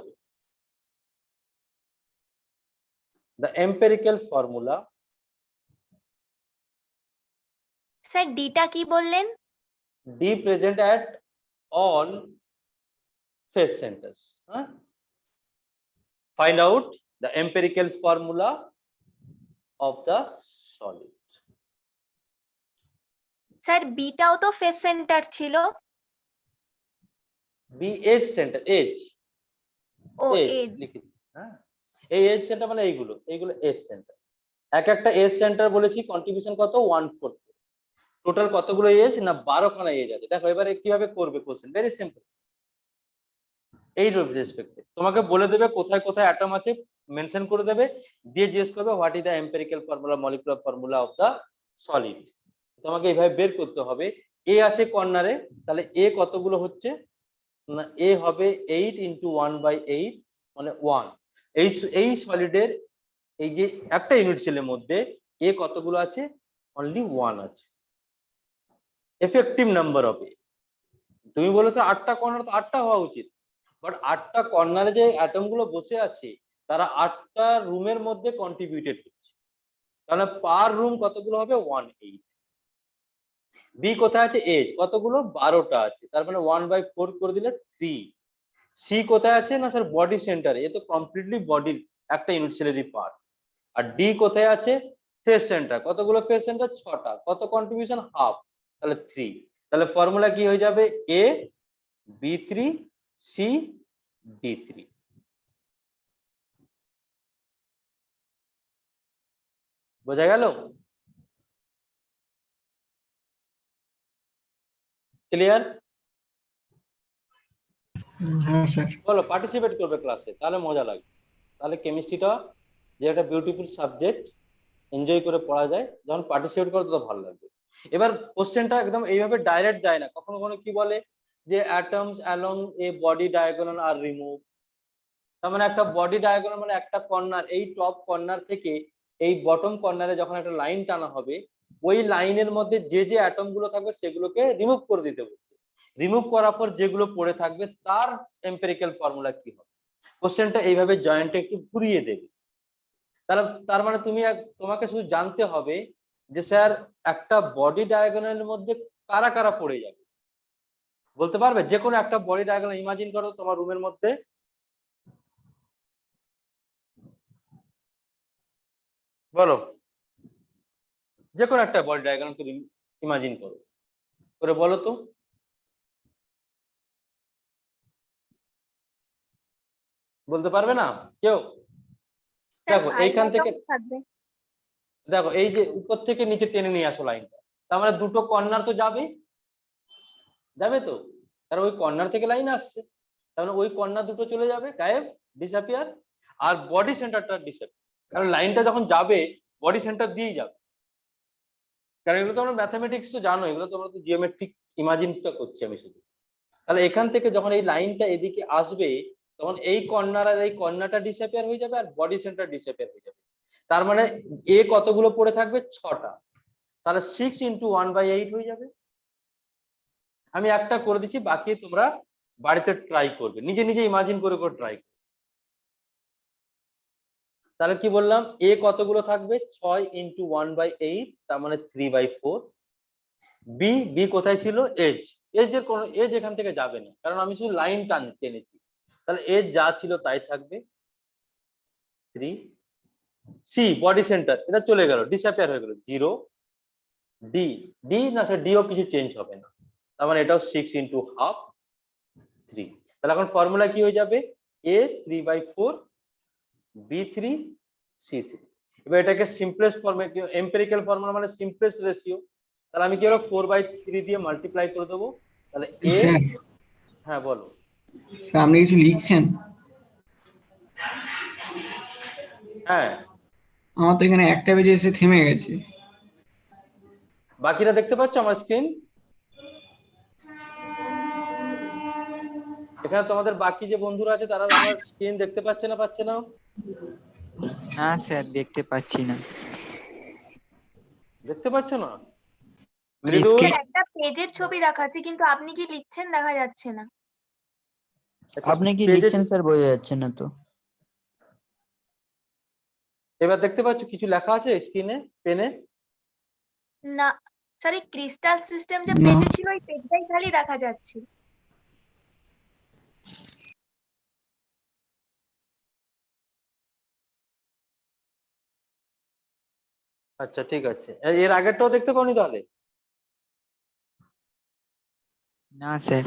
the empirical formula, sir ডিটা কি বললেন? D present at all face centers, find out the empirical formula of the solid। Sir বিটাও তো ফেস সেন্টার ছিল। B edge center, edge ও edge এজ। লিখেছি, হ্যাঁ এই এজ সেন্টার মানে এইগুলো এজ সেন্টার, এক একটা এজ সেন্টার বলেছি কন্ট্রিবিউশন কত 1/4, টোটাল কতগুলো এজ না 12খানা এজ আছে। দেখো এবারে কিভাবে করবে কোশ্চেন, ভেরি সিম্পল। এই রেসপেক্টে তোমাকে বলে দেবে কোথায় কোথায় অ্যাটম আছে, মেনশন করে দেবে, দিয়ে জিজ্ঞেস করবে what is the empirical formula, molecular formula of the solid. তোমাকে এইভাবে বের করতে হবে। এ আছে কর্নারে, তাহলে এ কতগুলো হচ্ছে না, এ হবে 8 × 1/8 মানে 1। এই সলিডের এই যে একটা ইউনিট সেলের মধ্যে এ কতগুলো আছে, অনলি 1 আছে। এফেক্টিভ নাম্বার অফ এ, তুমি বলেছো 8টা কর্নার, তো 8টা হওয়া উচিত, বাট 8টা কর্নারে যে অ্যাটম গুলো বসে আছে তারা 8টা রুমের মধ্যে কন্ট্রিবিউটেড করছে, তাহলে পার রুম কতগুলো হবে 1/8। বি কোথায় আছে, এজ কতগুলো 12টা আছে, তার মানে 1/4 করে দিলে 3। সি কোথায় আছে না স্যার বডি সেন্টারে, এ তো কমপ্লিটলি বডির একটা ইউনিট সেলেরই পার্ট। আর ডি কোথায় আছে, ফেস সেন্টার, কতগুলো ফেস সেন্টার 6টা, কত কন্ট্রিবিউশন হাফ, তাহলে 3। তাহলে ফর্মুলা কি হয়ে যাবে, এ B3 সি D3। বোঝা গেল? ক্লিয়ার? হ্যাঁ স্যার। বলো, পার্টিসিপেট করবে ক্লাসে, তাহলে মজা লাগবে, তাহলে কেমিস্ট্রিটা যে একটা বিউটিফুল সাবজেক্ট, এনজয় করে পড়া যায়, যখন পার্টিসিপেট করো তত ভালো লাগবে। এবার কোশ্চেনটা একদম এইভাবে ডাইরেক্ট যায় না, কখনো কখনো কি বলে যে অ্যাটমস অ্যালং এ বডি ডায়াগোনাল আর রিমুভ, তার মানে একটা বডি ডায়াগোনাল মানে একটা কর্নার, এই টপ কর্নার থেকে এই বটম কর্নারে যখন একটা লাইন টানা হবে, ওই লাইনের মধ্যে যে যে অ্যাটম গুলো থাকবে সেগুলোকে রিমুভ করে দিতে বলছে। রিমুভ করার পর যেগুলো পড়ে থাকবে তার এম্পিরিক্যাল ফর্মুলা কি হবে। কোশ্চেনটা এইভাবে জয়েন্টে একটু ঘুরিয়ে দেবে। তার মানে তোমাকে শুধু জানতে হবে যে স্যার একটা বডি ডায়াগোনালের মধ্যে কারা কারা পড়ে যাবে, বলতে পারবে? যে কোনো একটা বডি ডায়াগোনাল ইমাজিন করো তোমার রুমের মধ্যে, বলো যে কোনো একটা বডি ডায়াগ্রাম তুমি ইমাজিন করো, করে বলো তো। বলতে পারবে না কেউ? দেখো এইখান থেকে দেখো এই যে উপর থেকে নিচে টেনে নিয়ে আসো লাইনটা, তার মানে দুটো কর্নার তো যাবে তো, কারণ ওই কর্নার থেকে লাইন আসছে, তার মানে ওই কর্নার দুটো চলে যাবে, গায়েব, ডিসঅ্যাপিয়ার। আর বডি সেন্টারটা ডিসঅ্যাপিয়ার, কারণ লাইনটা যখন যাবে বডি সেন্টার দিয়েই যাবে। কারণ এগুলো তো আমরা ম্যাথামেটিক্স তো জানো, এগুলো তো আমরা তো জিওমেট্রিক ইমাজিনটা করছি আমি শুধু। তাহলে এখান থেকে যখন এই লাইনটা এদিকে আসবে তখন এই কর্নার আর এই কর্নারটা ডিসঅ্যাপিয়ার হয়ে যাবে আর বডি সেন্টার ডিসঅ্যাপিয়ার হয়ে যাবে। তার মানে এ কতগুলো পড়ে থাকবে, 6টা। তাহলে 6 × 1/8 হয়ে যাবে। আমি একটা করে দিচ্ছি, বাকি তোমরা বাড়িতে ট্রাই করবে, নিজে নিজে ইমাজিন করে করে ট্রাই করবে। তাহলে কি বললাম, এ কতগুলো থাকবে, 6 × 1/8, তার মানে 3/4। বি কোথায় ছিল, এজের কোন এজ এখান থেকে যাবে না, কারণ আমি শুধু লাইন টেনেছি। তাহলে এজ যা ছিল তাই থাকবে 3। সি বডি সেন্টার, এটা চলে গেল, ডিসঅ্যাপিয়ার হয়ে গেল 0। ডি না স্যার, ডিও কিছু চেঞ্জ হবে না, তার মানে এটাও 6 × 1/2, 3। তাহলে এখন ফর্মুলা কি হয়ে যাবে, এ 3/4, B3, C3। এবার এটাকে সিম্পলেস্ট ফর্মে, এম্পিরিক্যাল ফর্মুলা মানে সিম্পলেস্ট রেশিও। তাহলে আমি কি হলো 4/3 দিয়ে মাল্টিপ্লাই করে দেবো, তাহলে এ। স্যার হ্যাঁ বলো। স্যার আপনি কিছু লিখছেন? হ্যাঁ, আমার তো এখানে একটা পেজে এসে থেমে গেছে। বাকিরা দেখতে পাচ্ছ আমার স্ক্রিন? এখানে তোমাদের বাকি যে বন্ধুরা আছে তারা আমার স্ক্রিন দেখতে পাচ্ছে না, পাচ্ছে না? না স্যার, দেখতে পাচ্ছি না। দেখতে পাচ্ছ না? মানে মৃদুল, স্ক্রিন একটা পেজের ছবি দেখাচ্ছে কিন্তু আপনি কি লিখছেন দেখা যাচ্ছে না। আপনি কি পেজে লিখছেন স্যার বোঝা যাচ্ছে না তো। এবার দেখতে পাচ্ছ কিছু লেখা আছে স্ক্রিনে, পেনে? না স্যার, এই ক্রিস্টাল সিস্টেম যে না। পেজে ছিল ওই পেজটাই খালি দেখা যাচ্ছে। আচ্ছা ঠিক আছে, এর আগেরটাও দেখতে পাওনি তাহলে? না স্যার।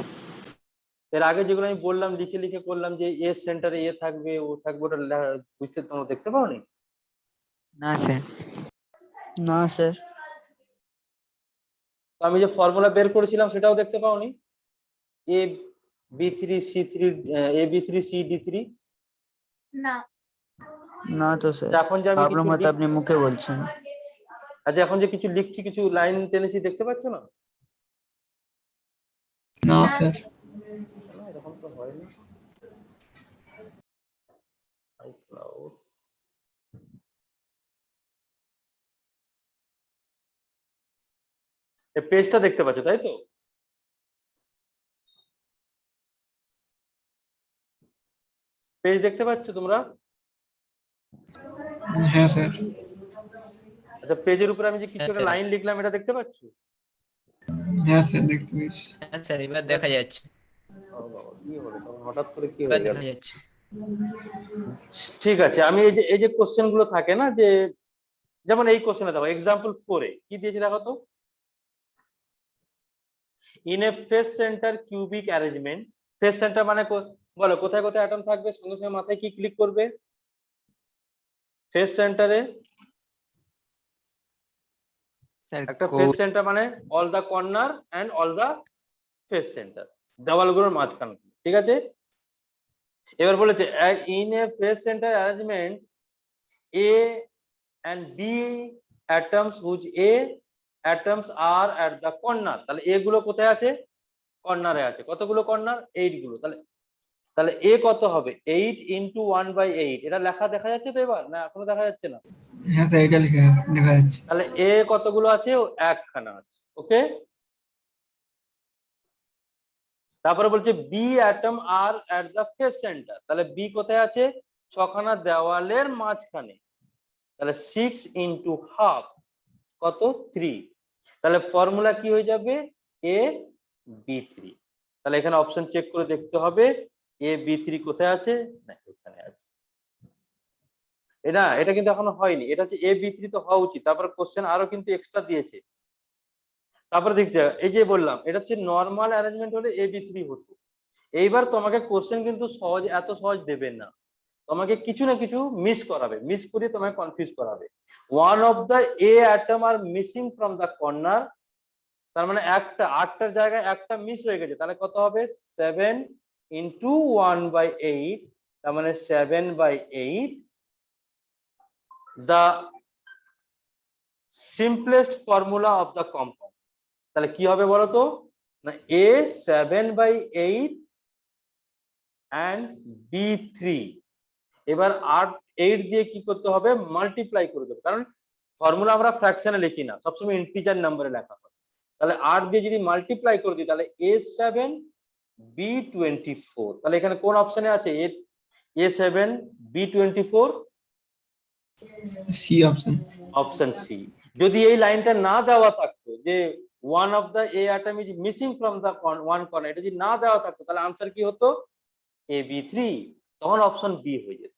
এর আগে যেগুলো আমি বললাম লিখে লিখে করলাম, যে এস সেন্টারে এ থাকবে ও থাকবে, ওটা বুঝতে তোমরা দেখতে পাওনি? না স্যার। না স্যার। তো আমি যে ফর্মুলা বের করেছিলাম সেটাও দেখতে পাওনি? A B3C3, AB3CD3। না না তো স্যার, এখন যে আমি ভাবলাম কিছু হয়তো আপনি মুখে বলছেন। আচ্ছা এখন যে কিছু লিখছি, কিছু লাইন টেনেছি, দেখতে পাচ্ছ না? না না স্যার। না, এরকম তো হয় না। iCloud। এই পেজটা দেখতে পাচ্ছ তাই তো? পেজ দেখতে পাচ্ছ তোমরা? হ্যাঁ স্যার। আচ্ছা পেজের উপরে আমি যে কিছু হ্যাঁ একটা স্যার। লাইন লিখলাম, এটা দেখতে পাচ্ছ? হ্যাঁ স্যার দেখতে পেয়েছি। হ্যাঁ স্যার, এবার দেখা যাচ্ছে। ও বাবা, কি হলো তখন, হঠাৎ করে কি এবার হয়ে গেল? দেখা যাচ্ছে। ঠিক আছে, আমি এই যে কোশ্চেন গুলো থাকে না, যে যেমন এই কোশ্চেনে দেখো এক্সাম্পল 4 এ কি দিয়েছে দেখো তো, in a face centre cubic arrangement. Face centre মানে বলো কোথায় কোথায় অ্যাটম থাকবে, সঙ্গে সঙ্গে মাথায় কি ক্লিক করবে? ফেস সেন্টারে স্যার একটা ফেস সেন্টার মানে all the corner and all the face centre, দেওয়ালগুলোর মাঝখানে, ঠিক আছে? এবার বলেছে in a face centre arrangement A and B atoms whose A atoms are at the corner। তাহলে এ গুলো কোথায় আছে, কর্নারে আছে। কতগুলো কর্নার, 8 গুলো। তাহলে এ কত হবে, 8 × 1/8। এটা লেখা দেখা যাচ্ছে তো এবার, না এখনো দেখা যাচ্ছে না? হ্যাঁ স্যার এটা লেখা দেখা যাচ্ছে। তাহলে এ কতগুলো আছে, ও একখানা আছে। ওকে, তারপরে বলছে বি অ্যাটম আর এট দা ফেস সেন্টার। তাহলে বি কোথায় আছে, 6খানা দেওয়ালের মাঝখানে। তাহলে 6 × 1/2 কত, 3। তাহলে ফর্মুলা কি হয়ে যাবে, AB3। তাহলে এখানে অপশন চেক করে দেখতে হবে AB3 কোথায় আছে, না এখানে আছে। এটা কিন্তু এখনো হয়নি, এটা হচ্ছে AB3 তো হওয়া উচিত। তারপরে কোশ্চেন আরো কিন্তু এক্সট্রা দিয়েছে। তারপরে দেখতে এই যে বললাম, এটা হচ্ছে নর্মাল অ্যারেঞ্জমেন্ট হলে AB3 হতো। এইবার তোমাকে কোশ্চেন কিন্তু এত সহজ দেবেন না, তোমাকে কিছু না কিছু মিস করাবে, মিস করে তোমাকে কনফিউজ করাবে। one of the A atom are missing from the corner, তার মানে একটা 8টার জায়গায় একটা মিস হয়ে গেছে, তাহলে কত হবে 7 into 1/8, তার মানে 7/8, the simplest formula of the compound। তাহলে কি হবে বলো তো, না A 7/8 and B 3। এবার 8 দিয়ে কি করতে হবে, মাল্টিপ্লাই করে দেবো, কারণ ফর্মুলা আমরা ফ্র্যাকশনে লিখি না, সবসময় ইন্টিজার নম্বরে লেখা হয়। তাহলে 8 দিয়ে যদি মাল্টিপ্লাই করে দিই তাহলে A7 B24, তাহলে এখানে কোন অপশনে আছে A7 B24? C option. Option c. যদি এই লাইনটা না দেওয়া থাকতো যে one of the A atom is missing from the one corner, এটা যদি না দেওয়া থাকতো তাহলে আনসার কি হতো AB3, তখন অপশন বি হয়ে যেত।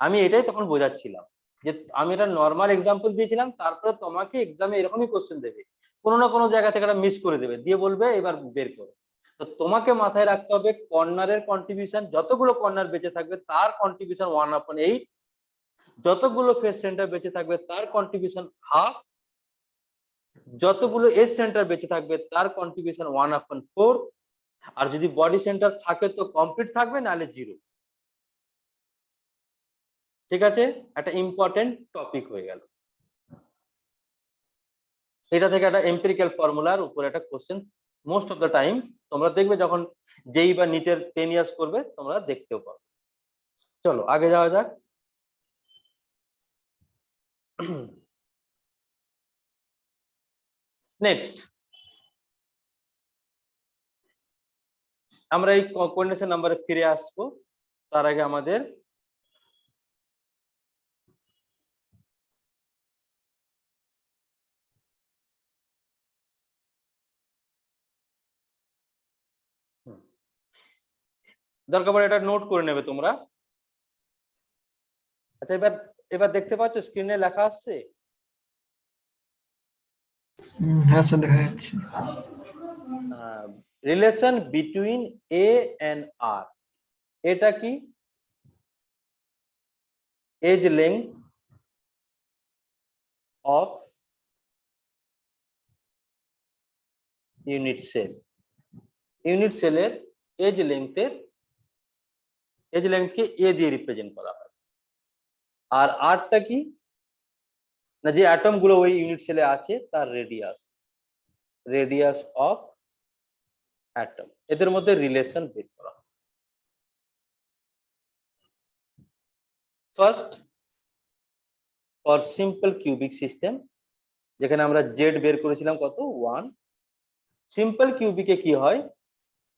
আমি এটাই তখন বোঝাচ্ছিলাম যে আমি এটা নর্মাল এক্সাম্পল দিয়েছিলাম, তারপরে তোমাকে এক্সামে এরকমই কোশ্চেন দেবে, কোনো না কোনো জায়গা থেকে এটা মিস করে দেবে, দিয়ে বলবে এবার বের করো। তো তোমাকে মাথায় রাখতে হবে কর্নারের কন্ট্রিবিউশন, যতগুলো কর্নার বেঁচে থাকবে তার কন্ট্রিবিউশন 1/8, যতগুলো ফেস সেন্টার বেঁচে থাকবে তার কন্ট্রিবিউশন হাফ, যতগুলো এস সেন্টার বেঁচে থাকবে তার কন্ট্রিবিউশন 1/4, আর যদি বডি সেন্টার থাকে তো কমপ্লিট থাকবে, নাহলে 0। ঠিক আছে, একটা ইম্পর্টেন্ট টপিক হয়ে গেল। এটা থেকে একটা এম্পিরিক্যাল ফর্মুলার উপর একটা question most of the time তোমরা দেখবে, যখন যেই বা নিটের 10 ইয়ার্স করবে তোমরা দেখতেও পাবে। চলো আগে যাওয়া যাক। নেক্সট আমরা এই কোঅর্ডিনেশন নাম্বারে ফিরে আসবো, তার আগে আমাদের দরকার পড়ে এটা নোট করে নেবে তোমরা। আচ্ছা, এবার এবার দেখতে পাচ্ছ স্ক্রিনে লেখা আসছে? হ্যাঁ স্যার দেখা যাচ্ছে। Relation between a and r, এটা কি? Edge length of unit cell, unit সেলের এজ লেংথকে এ দিয়ে রিপ্রেজেন্ট করা হয়। আর আরটা কি না, যে অ্যাটম গুলো ওই ইউনিট সেলে আছে তার রেডিয়াস অফ অ্যাটম, এদের মধ্যে রিলেশন বের করা হয়। First for simple cubic system, যেখানে আমরা জেড বের করেছিলাম কত 1, সিম্পল কিউবিকে কি হয়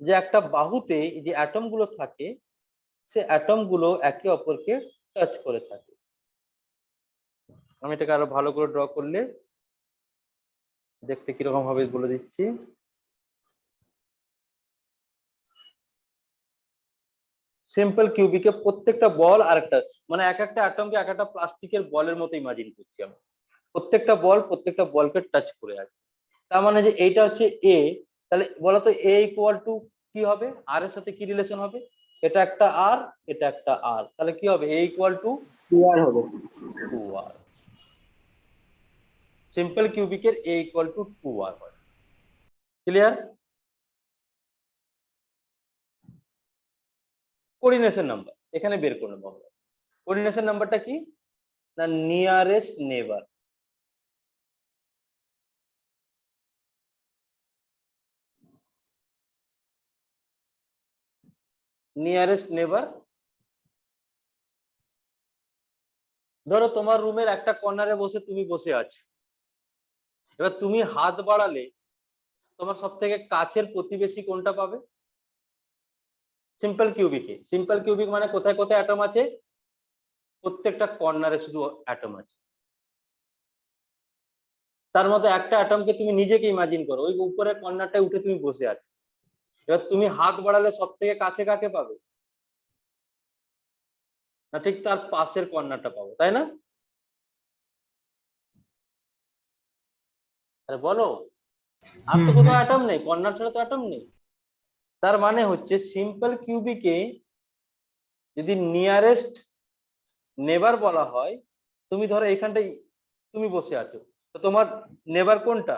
যে একটা বাহুতে যে অ্যাটম গুলো থাকে সে অ্যাটম গুলো একে অপরকে টাচ করে থাকে। আমি এটাকে আরো ভালো করে ড্র করলে দেখতে কিরকম হবে বলে দিচ্ছি। সিম্পল কিউবিকে প্রত্যেকটা বল আর একটা, মানে এক একটা অ্যাটমকে এক একটা প্লাস্টিকের বলের মতো ইমাজিন করছি আমরা, প্রত্যেকটা বলকে টাচ করে আছে। তার মানে যে এইটা হচ্ছে এ, তাহলে বলতো এ ইকুয়াল টু কি হবে, আর এর সাথে কি রিলেশন হবে? এটা একটা আর, এটা একটা আর, তাহলে কি হবে এ ইকুয়াল টু 2r হবে। 2r। সিম্পল কিউবিকের এ ইকুয়াল টু 2r হয়। ক্লিয়ার? কোঅর্ডিনেশন নাম্বার এখানে বের করে নেবো আমরা। কোঅর্ডিনেশন নাম্বারটা কি না, নিয়ারেস্ট নেবার। নিয়ারেস্ট নেবার, ধরো তোমার রুমের একটা কর্নারে বসে তুমি বসে আছো, এবার তুমি হাত বাড়ালে তোমার সব থেকে কাছের প্রতিবেশী কোনটা পাবে? সিম্পল কিউবিক মানে কোথায় কোথায় অ্যাটম আছে? প্রত্যেকটা কর্নারে শুধু অ্যাটম আছে। তার মধ্যে একটা অ্যাটমকে তুমি নিজেকে ইমাজিন করো, ওই উপরের কর্নারটায় উঠে তুমি বসে আছো, এবার তুমি হাত বাড়ালে সব থেকে কাছে কাকে পাবে? না ঠিক তার পাশের কর্নারটা পাবো, তাই না? আরে বলো, আর তো কোথাও অ্যাটম নেই, কর্নার ছাড়া তো অ্যাটম নেই। তার মানে হচ্ছে সিম্পল কিউবিকে যদি নিয়ারেস্ট নেবার বলা হয়, তো তুমি ধরো এইখানটাই তুমি বসে আছো, তো তোমার নেবার কোনটা?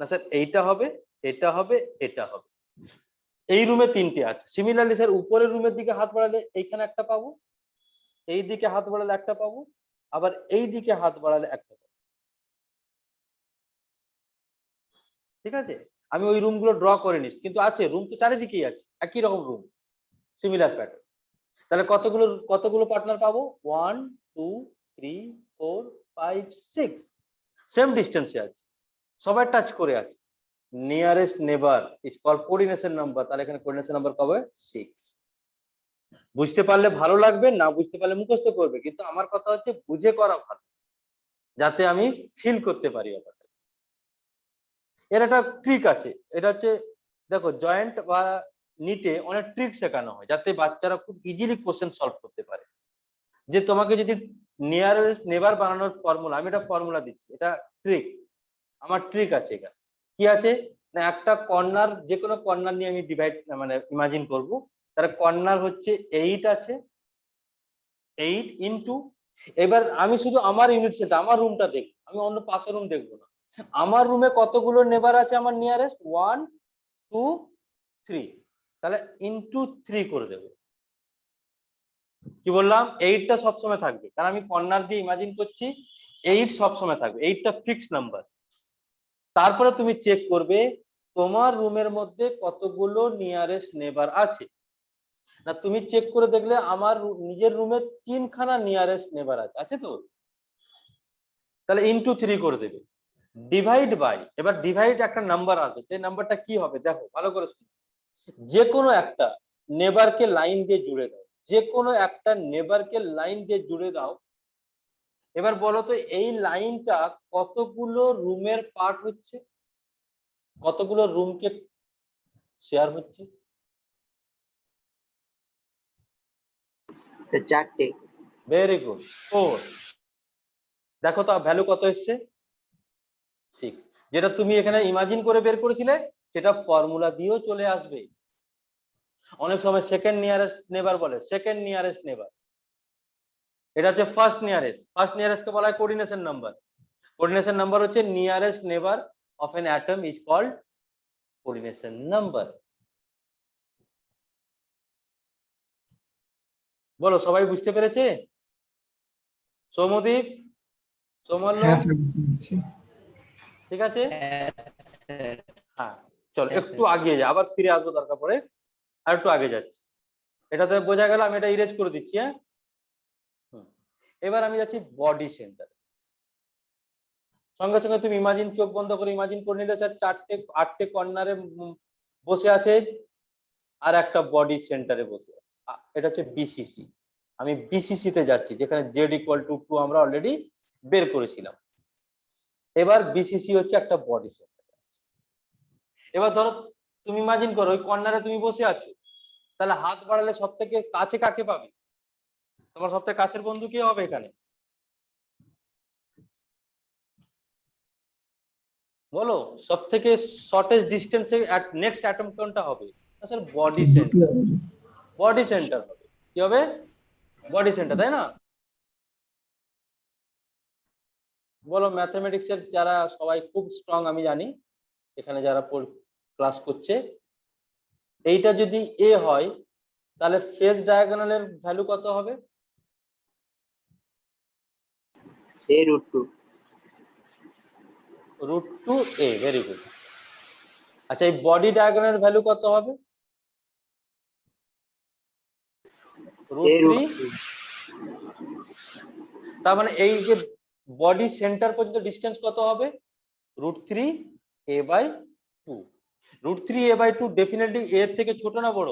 না স্যার এইটা হবে, এটা হবে, এটা হবে। এই রুমে তিনটে আছে। সিমিলারলি স্যার উপরের রুমের দিকে হাত বাড়ালে এইখানে একটা পাবো, এই দিকে হাত বাড়ালে একটা পাবো, আবার এই দিকে হাত বাড়ালে একটা পাবো। ঠিক আছে, আমি ওই রুম গুলো ড্র করে নিস, কিন্তু আছে রুম তো চারিদিকেই আছে, একই রকম রুম, সিমিলার প্যাটার্ন। তাহলে কতগুলো পার্টনার পাবো? 1 2 3 4 5 6, সেম ডিস্টেন্সে আছে, সবাই টাচ করে আছে। নিয়ারেস্ট নেবার ইজ কল্ড কোঅর্ডিনেশন নাম্বার, তাহলে এখানে কোঅর্ডিনেশন নাম্বার কবে? 6। বুঝতে পারলে ভালো লাগবে, না বুঝতে পারলে মুখস্থ করবে, কিন্তু আমার কথা হচ্ছে বুঝে করা ভালো, যাতে আমি ফিল করতে পারি ব্যাপারটা। এর একটা ট্রিক আছে, এটা হচ্ছে দেখো জয়েন্ট বা নিটে অনেক ট্রিক শেখানো হয়, যাতে বাচ্চারা খুব ইজিলি কোশ্চেন সলভ করতে পারে। যে তোমাকে যদি নিয়ারেস্ট নেবার বানানোর ফর্মুলা, আমি এটা ফর্মুলা দিচ্ছি, এটা ট্রিক, আমার ট্রিক আছে। এখানে কি আছে না, একটা কর্নার, যে কোনো কর্নার নিয়ে আমি ডিভাইড মানে ইমাজিন করব, তার কর্নার হচ্ছে 8 আছে, 8 ইনটু, এবার আমি শুধু আমার ইউনিট সেট আমার রুমটা দেখবো, আমি অন্য পাশের রুম দেখবো না। আমার রুমে কতগুলো নেবার আছে আমার নিয়ারেস্ট? 1 2 3, তাহলে ইনটু 3 করে দেবো। কি বললাম? 8টা সবসময় থাকবে, কারণ আমি কর্নার দিয়ে ইমাজিন করছি, 8 সবসময় থাকবে, 8টা ফিক্স নাম্বার। তারপরে তুমি চেক করবে তোমার রুমের মধ্যে কতগুলো নিয়ারেস্ট নেবার আছে। না তুমি চেক করে দেখলে আমার নিজের রুমে 3খানা নিয়ারেস্ট নেবার আছে তো, তাহলে ইনটু 3 করে দেবে। ডিভাইড বাই, এবার ডিভাইড একটা নাম্বার আসবে, সেই নাম্বারটা কি হবে দেখো ভালো করে শুনো। যে কোনো একটা নেবারকে লাইন দিয়ে জুড়ে দাও, যে কোনো একটা নেবারকে লাইন দিয়ে জুড়ে দাও। এবার বলো তো এই লাইনটা কতগুলো রুমের পার্ট হচ্ছে, কতগুলো রুমকে শেয়ার হচ্ছে? 4টে। Very good, 4। দেখো তো ভ্যালু কত এসছে? 6। যেটা তুমি এখানে ইমাজিন করে বের করেছিলে সেটা ফর্মুলা দিয়েও চলে আসবে। অনেক সময় সেকেন্ড নিয়ারেস্ট নেবার বলে, সেকেন্ড নিয়ারেস্ট নেবার, এটা হচ্ছে ফার্স্ট নিয়ারেস্ট। ফার্স্ট নিয়ারেস্ট কে বলা হয় কোঅর্ডিনেশন নাম্বার। কোঅর্ডিনেশন নাম্বার হচ্ছে nearest neighbour of an atom is called coordination number. বলো সবাই বুঝতে পেরেছে? সৌমদীপ, সৌমল্য, হ্যাঁ স্যার বুঝতে পেরেছি। ঠিক আছে? হ্যাঁ চলো হ্যাঁ, একটু আগিয়ে যা, আবার ফিরে আসবো দরকার পড়ে, আর একটু আগে যাচ্ছি। এটা তো বোঝা গেল, আমি এটা ইরেজ করে দিচ্ছি। হ্যাঁ, এবার আমি যাচ্ছি বডি সেন্টার। সঙ্গে সঙ্গে তুমি ইমাজিন, চোখ বন্ধ করে ইমাজিন করে নিলে স্যার 8টে কর্নারে বসে আছে, আর একটা বডি সেন্টারে বসে আছে। এটা হচ্ছে বিসিসি। আমি বিসিসি তে যাচ্ছি, যেখানে জেড ইকুয়াল টু 2 আমরা অলরেডি বের করেছিলাম। এবার বিসিসি হচ্ছে একটা বডি সেন্টার। এবার ধরো তুমি ইমাজিন করো ওই কর্নারে তুমি বসে আছো, তাহলে হাত বাড়ালে সব থেকে কাছে কাকে পাবে? তোমার সব থেকে কাছের বন্ধু কে হবে এখানে? বলো সব থেকে শর্টেস্ট ডিস্টেন্সে নেক্সট অ্যাটম কোনটা হবে? Sir body centre. Body centre হবে, কি হবে? বডি সেন্টার, তাই না? বলো ম্যাথমেটিক্স এর যারা সবাই খুব স্ট্রং আমি জানি, এখানে যারা ক্লাস করছে, এইটা যদি এ হয় তাহলে ফেজ ডায়াগোনালের ভ্যালু কত হবে? a√2। √2a, very good. আচ্ছা এই বডি ডায়াগোনালের ভ্যালু কত হবে? √3। তার মানে এই যে বডি সেন্টার পর্যন্ত ডিসটেন্স কত হবে? √3a/2। √3a/2 ডেফিনেটলি a এর থেকে ছোট না বড়?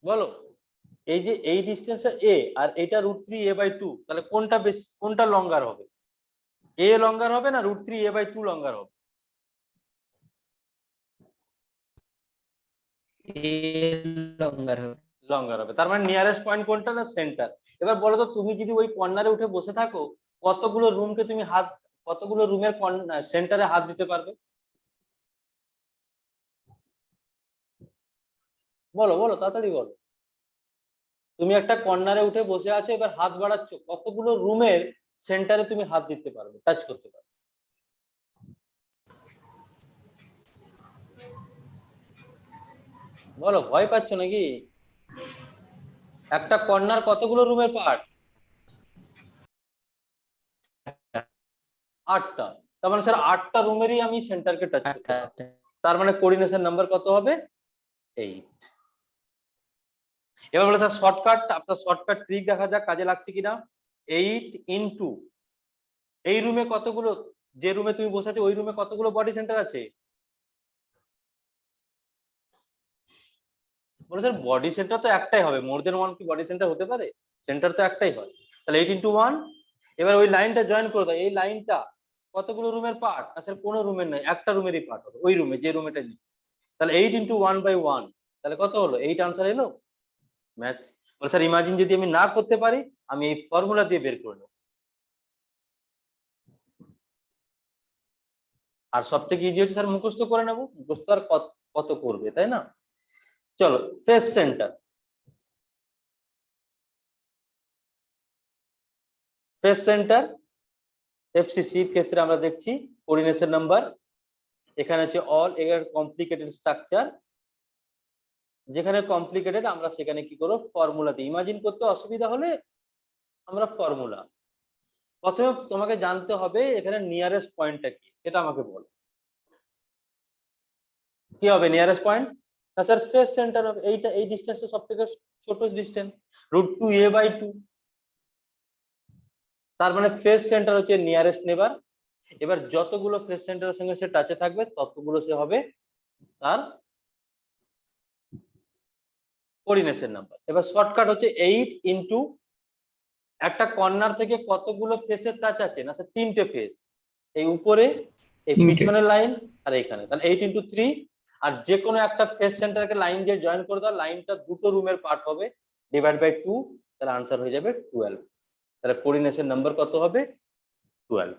বলো এই যে এই ডিসটেন্সটা a আর এটা √3a/2, তাহলে কোনটা বেশি, কোনটা লঙ্গার হবে? a লঙ্গার হবে না √3a/2 লঙ্গার হবে? লঙ্গার হবে। লঙ্গার হবে। তার মানে নিয়ারেস্ট পয়েন্ট কোনটা? না সেন্টার। এবার বলো তো তুমি যদি ওই কর্নারে উঠে বসে থাকো, কতগুলো রুমকে তুমি কতগুলো রুমের সেন্টারে হাত দিতে পারবে? বলো বলো তাড়াতাড়ি বলো। তুমি একটা কর্নারে উঠে বসে আছো, এবার হাত বাড়াচ্ছ, কতগুলো রুমের সেন্টারে তুমি হাত দিতে পারবে, টাচ করতে পারবে? বলো, ভয় পাচ্ছ নাকি? একটা কর্নার কতগুলো রুমের পার্ট? 8টা। তার মানে স্যার 8টা রুমেরই আমি সেন্টারকে টাচ করতে পারবো। তার মানে কোঅর্ডিনেশন নাম্বার কত হবে? 8। এবার বলে স্যার শর্টকাট, আপনার শর্টকাট ট্রিক দেখা যাক কাজে লাগছে কিনা। 8 ইনটু এই রুমে কতগুলো, যে রুমে তুমি বসে আছো ওই রুমে কতগুলো বডি সেন্টার আছে? বলে স্যার বডি সেন্টার তো একটাই হবে, মোর দেন ওয়ান কি বডি সেন্টার হতে পারে? সেন্টার তো একটাই হয়। তাহলে 8 ইনটু 1। এবার ওই লাইনটা জয়েন করে দাও, এই লাইনটা কতগুলো রুমের পার্ট? স্যার কোনো রুমের নয়, একটা রুমেরই পার্ট হবে, ওই রুমে যে রুমেটা নিই। তাহলে 8 ইনটু 1/1, তাহলে কত হলো? 8 আনসার এলো। ম্যাথ। বলে স্যার ইমাজিন যদি আমি না করতে পারি, আমি এই ফর্মুলা দিয়ে বের করে নেব। আর সব থেকে ইজি হচ্ছে স্যার মুখস্থ করে নেবো, মুখস্থ আর কত করবে, তাই না? চলো, face centre. Face centre FCC এর ক্ষেত্রে আমরা দেখছি কোঅর্ডিনেশন নাম্বার, এখানে হচ্ছে অল এর কমপ্লিকেটেড স্ট্রাকচার, যেখানে কমপ্লিকেটেড আমরা সেখানে কি করব? ফর্মুলা দিই। ইমাজিন করতে অসুবিধা হলে আমরা ফর্মুলা। প্রথমে তোমাকে জানতে হবে এখানে নিয়ারেস্ট পয়েন্টটা কি, সেটা আমাকে বলো। কি হবে নিয়ারেস্ট পয়েন্ট? না স্যার ফেস সেন্টার হবে, এইটা, এই ডিসটেন্সটা সবথেকে ছোট ডিসটেন্স, √2a/2। তার মানে ফেস সেন্টার হচ্ছে নিয়ারেস্ট নেবার। এবার যতগুলো ফেস সেন্টারের সঙ্গে সে টাচে থাকবে ততগুলো সে হবে তার কোঅর্ডিনেশন নাম্বার। এবার শর্টকাট হচ্ছে 8 ইনটু একটা কর্নার থেকে কতগুলো ফেসের টাচ আছে? না স্যার 3টে ফেস, এই উপরে, এই পিছনের লাইন আর এখানে। তাহলে 8 ইনটু 3। আর যে কোনো একটা ফেস সেন্টারকে লাইন দিয়ে জয়েন করে দাও, লাইনটা দুটো রুমের পার্ট হবে, ডিভাইড বাই 2, তাহলে আনসার হয়ে যাবে 12। তাহলে কোঅর্ডিনেশন নাম্বার কত হবে? 12।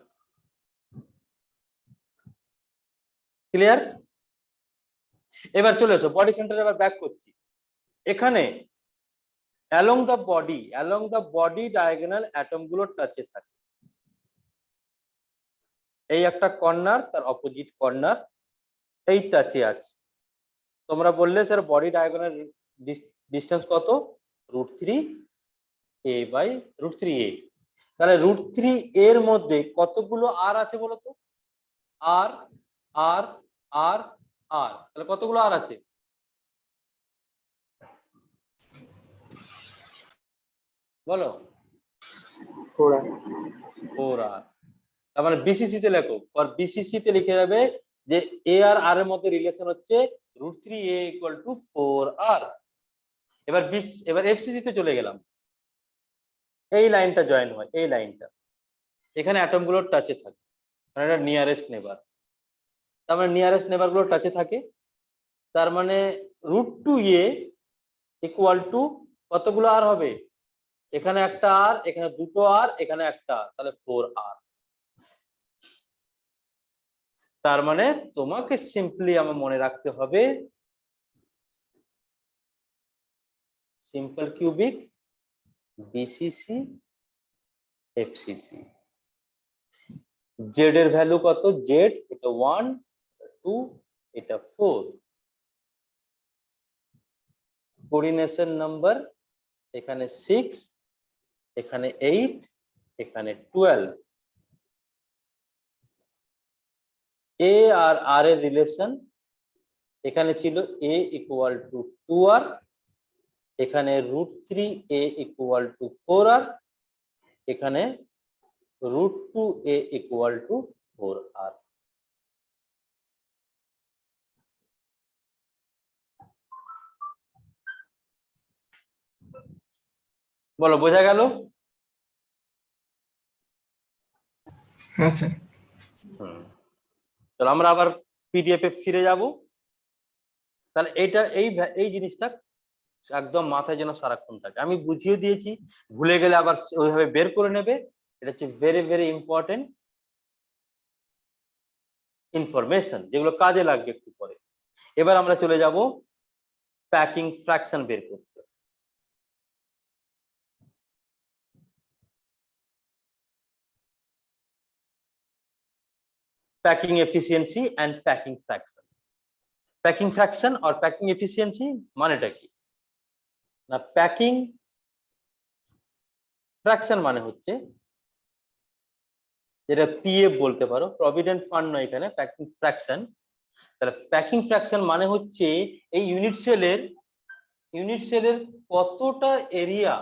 ক্লিয়ার? এবার চলে এসো বডি সেন্টার, এবার ব্যাক করছি। এখানে along the body diagonal atom গুলো টাচে থাকে। এই একটা কর্নার, তার অপোজিট কর্নার এই টাচে আছে। তোমরা বললে স্যার বডি ডায়াগোনাল ডিসটেন্স কত? √3a/√3a। তাহলে √3 এর মধ্যে কতগুলো আর আছে বলো তো? আর আর আর আর, তাহলে কতগুলো আর আছে? বলো। 4r। তার মানে বিসিসি তে লেখো, ফর বিসিসি তে লিখে যাবে যে এ আর আর এর মধ্যে রিলেশন হচ্ছে √3a = 4r। এবার এফসিসি তে চলে গেলাম, এই লাইনটা জয়েন হয়, এই লাইনটা এখানে অ্যাটম গুলোর টাচে থাকে, মানে এটা নিয়ারেস্ট নেবার। তার মানে নিয়ারেস্ট নেবার গুলো টাচে থাকে, তার মানে √2a = কতগুলো আর হবে? এখানে একটা আর, এখানে দুটো আর, এখানে একটা, তাহলে 4r। তার মানে তোমাকে সিম্পলি আমার মনে রাখতে হবে simple cubic BCC FCC. Z এর ভ্যালু কত? জেড এটা 1, 2, এটা 4। কোঅর্ডিনেশন নাম্বার এখানে 6, এখানে 8, এখানে 12। এ আর আর এর রিলেশন এখানে ছিল a = 2r, এখানে √3a = 4r, এখানে √2a = 4r। বলো বোঝা গেল? হ্যাঁ স্যার। চলো আমরা আবার পিডিএফ এ ফিরে যাব। তাহলে এই জিনিসটা একদম মাথায় যেন সারাক্ষণ থাকে। আমি বুঝিয়ে দিয়েছি, ভুলে গেলে আবার ওইভাবে বের করে নেবে। এটা হচ্ছে ভেরি ভেরি ইম্পর্টেন্ট ইনফরমেশন, যেগুলো কাজে লাগবে একটু পরে। এবার আমরা চলে যাব প্যাকিং ফ্র্যাকশন বের করতে হবে। packing efficiency and packing fraction. Packing fraction or packing efficiency মানেটা কি না, প্যাকিং ফ্র্যাকশন মানে হচ্ছে যেটা পিএফ বলতে পারো, প্রভিডেন্ট ফান্ড নয় এখানে, প্যাকিং ফ্র্যাকশন। তাহলে প্যাকিং ফ্র্যাকশন মানে হচ্ছে এই ইউনিট সেলের কতটা এরিয়া,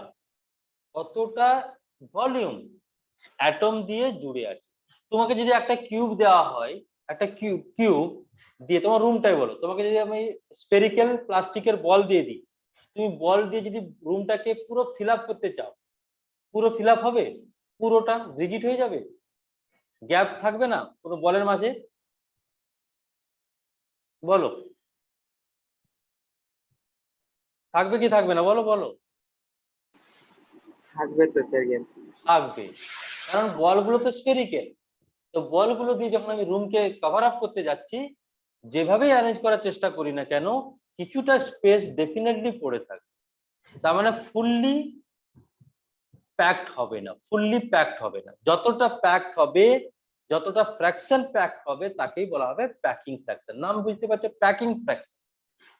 কতটা ভলিউম অ্যাটম দিয়ে জুড়ে আছে। তোমাকে যদি একটা কিউব দেওয়া হয়, একটা কিউব দিয়ে তোমার রুমটাই বলো, তোমাকে যদি আমি স্ফেরিক্যাল প্লাস্টিকের বল দিয়ে দিই, তুমি বল দিয়ে যদি রুমটাকে পুরো ফিল আপ করতে চাও, পুরো ফিল আপ হবে? পুরোটা রিজিড হয়ে যাবে, গ্যাপ থাকবে না পুরো বলের মাঝে? বলো থাকবে কি থাকবে না? বলো বলো। থাকবে তো স্যার, গেম থাকবে, কারণ বলগুলো তো স্ফেরিক্যাল। তো বলগুলো দিয়ে যখন আমি রুমকে কভার আপ করতে যাচ্ছি, যেভাবেই অ্যারেঞ্জ করার চেষ্টা করি না কেন, কিছুটা স্পেস ডেফিনেটলি পড়ে থাকে। তার মানে ফুললি প্যাকড হবে না, ফুললি প্যাকড হবে না। যতটা প্যাকড হবে, যতটা ফ্র্যাকশন প্যাকড হবে, তাকেই বলা হবে প্যাকিং ফ্র্যাকশন। নাম বুঝতে পারছো, প্যাকিং ফ্র্যাকশন।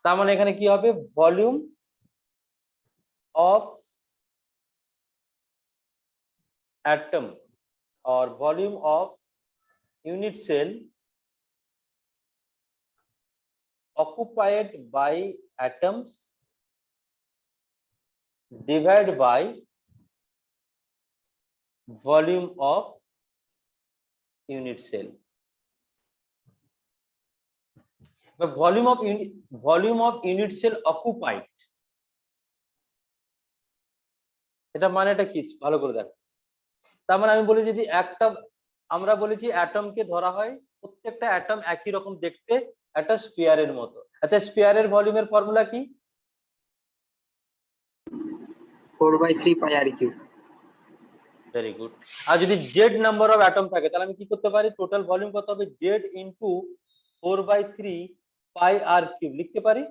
তার মানে এখানে কি হবে, volume of atom or volume of unit cell occupied by atoms divided by volume of unit cell. The volume of unit cell occupied, এটা মানেটা কি ভালো করে দেখো। তার মানে আমি বলি যদি একটা, আমরা বলেছি অ্যাটমকে ধরা হয়, প্রত্যেকটা অ্যাটম একই রকম দেখতে, একটা স্ফিয়ারের মতো। আচ্ছা, স্ফিয়ারের ভলিউমের ফর্মুলা কি? 4/3 pi r cube. Very good. আর যদি জেড নাম্বার অফ অ্যাটম থাকে, তাহলে আমি কি করতে পারি, টোটাল ভলিউম কত হবে, জেড ইনটু 4/3 পাই আর কিউব লিখতে পারি,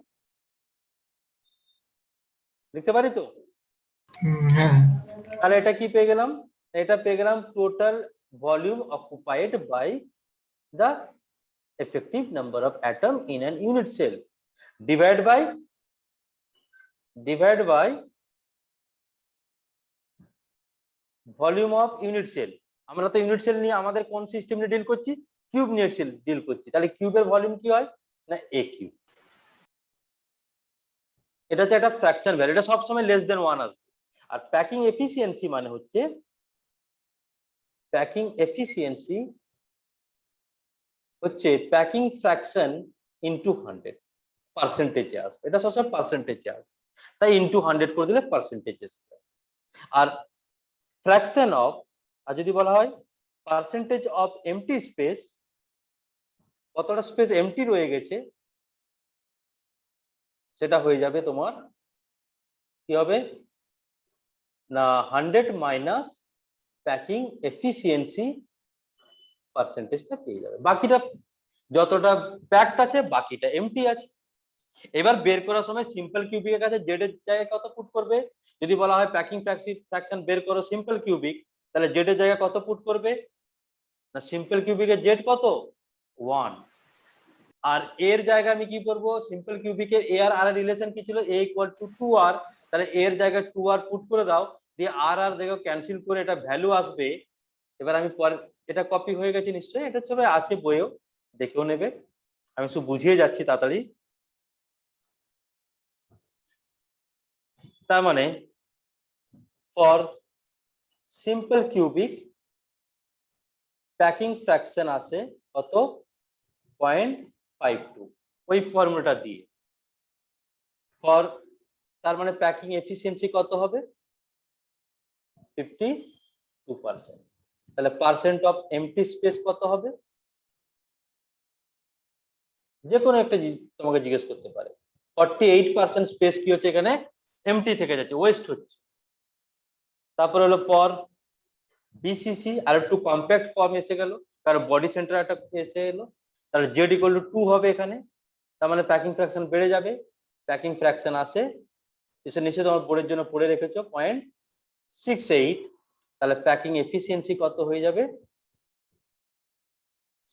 লিখতে পারি তো? হ্যাঁ। তাহলে এটা কি পেয়ে গেলাম, এটা পেয়ে গেলাম total volume occupied by the effective number of atom in an unit cell divided by volume of unit cell. আমরা তো ইউনিট সেল নিয়ে আমাদের কোন সিস্টেম নিয়ে ডিল করছি, কিউব নিয়ে সেল ডিল করছি। তাহলে কিউবের ভলিউম কি হয় না, এ কিউব। এটা হচ্ছে একটা ফ্র্যাকশন ভ্যালু, এটা সবসময় লেস দেন 1 আসবে। আর প্যাকিং এফিসিয়েন্সি মানে হচ্ছে, প্যাকিং এফিসিয়েন্সি হচ্ছে প্যাকিং ফ্র্যাকশন ইনটু 100 পার্সেন্টেজে আসবে, এটা সবসময় পার্সেন্টেজে আসবে, তাই ইনটু 100 করে দিলে পার্সেন্টেজ আসবে। আর ফ্র্যাকশন অফ, আর যদি বলা হয় পার্সেন্টেজ অফ এমটি স্পেস, কতটা স্পেস এমটি রয়ে গেছে, সেটা হয়ে যাবে তোমার কি হবে না 100 মাইনাস প্যাকিং এফিসিয়েন্সি পার্সেন্টেজটা পেয়ে যাবে। বাকিটা যতটা প্যাকড আছে, বাকিটা এমটি আছে। এবার বের করার সময় সিম্পল কিউবিকের কাছে জেড এর জায়গায় কত পুট করবে, যদি বলা হয় প্যাকিং ফ্র্যাকশন বের করো সিম্পল কিউবিক, তাহলে জেড এর জায়গায় কত পুট করবে না, সিম্পল কিউবিকের জেড কত 1, আর এর জায়গায় আমি কি করব, সিম্পল কিউবিকের এ আর আর এর রিলেশন কি ছিল, a ইকুয়াল টু 2r, তাহলে এর জায়গায় 2r পুট করে দাও, দিয়ে আর আর দেখো ক্যান্সেল করে এটা ভ্যালু আসবে। এবার আমি পরে, এটা কপি হয়ে গেছে নিশ্চয়ই, এটা সবাই আছে বইও, দেখেও নেবে, আমি শুধু বুঝিয়ে যাচ্ছি তাড়াতাড়ি। তার মানে for simple cubic packing fraction আসে কত 0.52, ওই ফর্মুলাটা দিয়ে। ফর, তার মানে প্যাকিং এফিসিয়েন্সি কত হবে 52%। তাহলে পার্সেন্ট অফ এমটি স্পেস কত হবে, যে কোনো একটা তোমাকে জিজ্ঞেস করতে পারে। 48% স্পেস কি হচ্ছে এখানে এমটি থেকে যাচ্ছে, ওয়েস্ট হচ্ছে। তারপর হলো ফর বিসিসি, আর একটু কম্প্যাক্ট ফর্ম এসে গেল, কারণ বডি সেন্টার একটা এসে এলো, তাহলে জেড ইকুয়াল টু 2 হবে এখানে, তার মানে প্যাকিং ফ্র্যাকশন বেড়ে যাবে। প্যাকিং ফ্র্যাকশন আসে, এসে নিচে তোমার বোর্ডের জন্য পড়ে রেখেছো 0.68, তাহলে প্যাকিং এফিসিয়েন্সি কত হয়ে যাবে?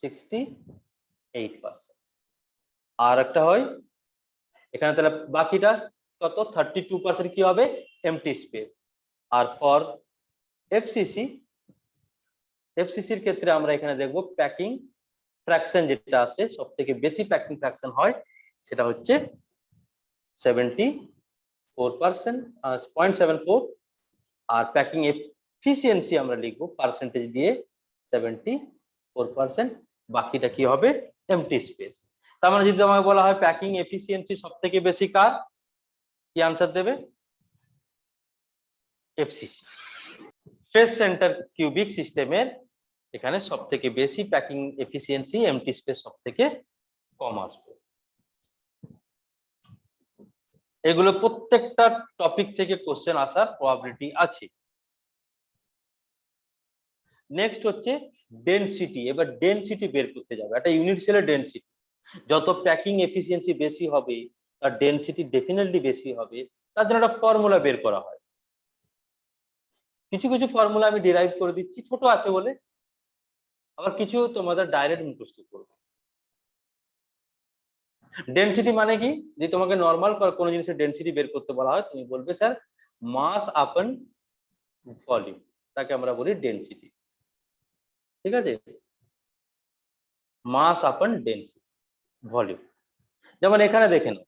68%। আর একটা হয় এখানে, তাহলে বাকিটা কত? 32% কি হবে? Empty space. আর ফর এফসিসি, এফসিসির ক্ষেত্রে আমরা এখানে দেখব প্যাকিং ফ্র্যাকশন যেটা আছে, সব থেকে বেশি প্যাকিং ফ্র্যাকশন হয় সেটা হচ্ছে 74%, 0.74। আর প্যাকিং এফিসিয়েন্সি আমরা লিখবো পার্সেন্টেজ দিয়ে 74%। বাকিটা কি হবে? Empty space. তার মানে যদি আমাকে বলা হয় প্যাকিং এফিসিয়েন্সি সব থেকে বেশি কার, কি আনসার দেবে? এফসিসি। ফেস সেন্টার কিউবিক সিস্টেমের এখানে সব থেকে বেশি প্যাকিং এফিসিয়েন্সি, এমটি স্পেস সব থেকে কম আসবে। এগুলো প্রত্যেকটা টপিক থেকে কোশ্চেন আসার প্রবাবিলিটি আছে। নেক্সট হচ্ছে ডেনসিটি। এবার ডেনসিটি বের করতে যাবে, একটা ইউনিট সেলের ডেনসিটি। যত প্যাকিং এফিসিয়েন্সি বেশি হবে তার ডেনসিটি ডেফিনেটলি বেশি হবে। তার জন্য একটা ফর্মুলা বের করা হয়। কিছু কিছু ফর্মুলা আমি ডিরাইভ করে দিচ্ছি, ছোট আছে বলে, আবার কিছু তোমাদের ডাইরেক্ট মুখস্থ করবে। ডেনসিটি মানে কি? যে তোমাকে নরমাল কোন জিনিসের ডেনসিটি বের করতে বলা হয়, তুমি বলবে স্যার মাস আপন ভলিউম, তাকে আমরা বলি ডেনসিটি। ঠিক আছে, মাস আপন ডেনসিটি ভলিউম। যেমন এখানে দেখে নাও,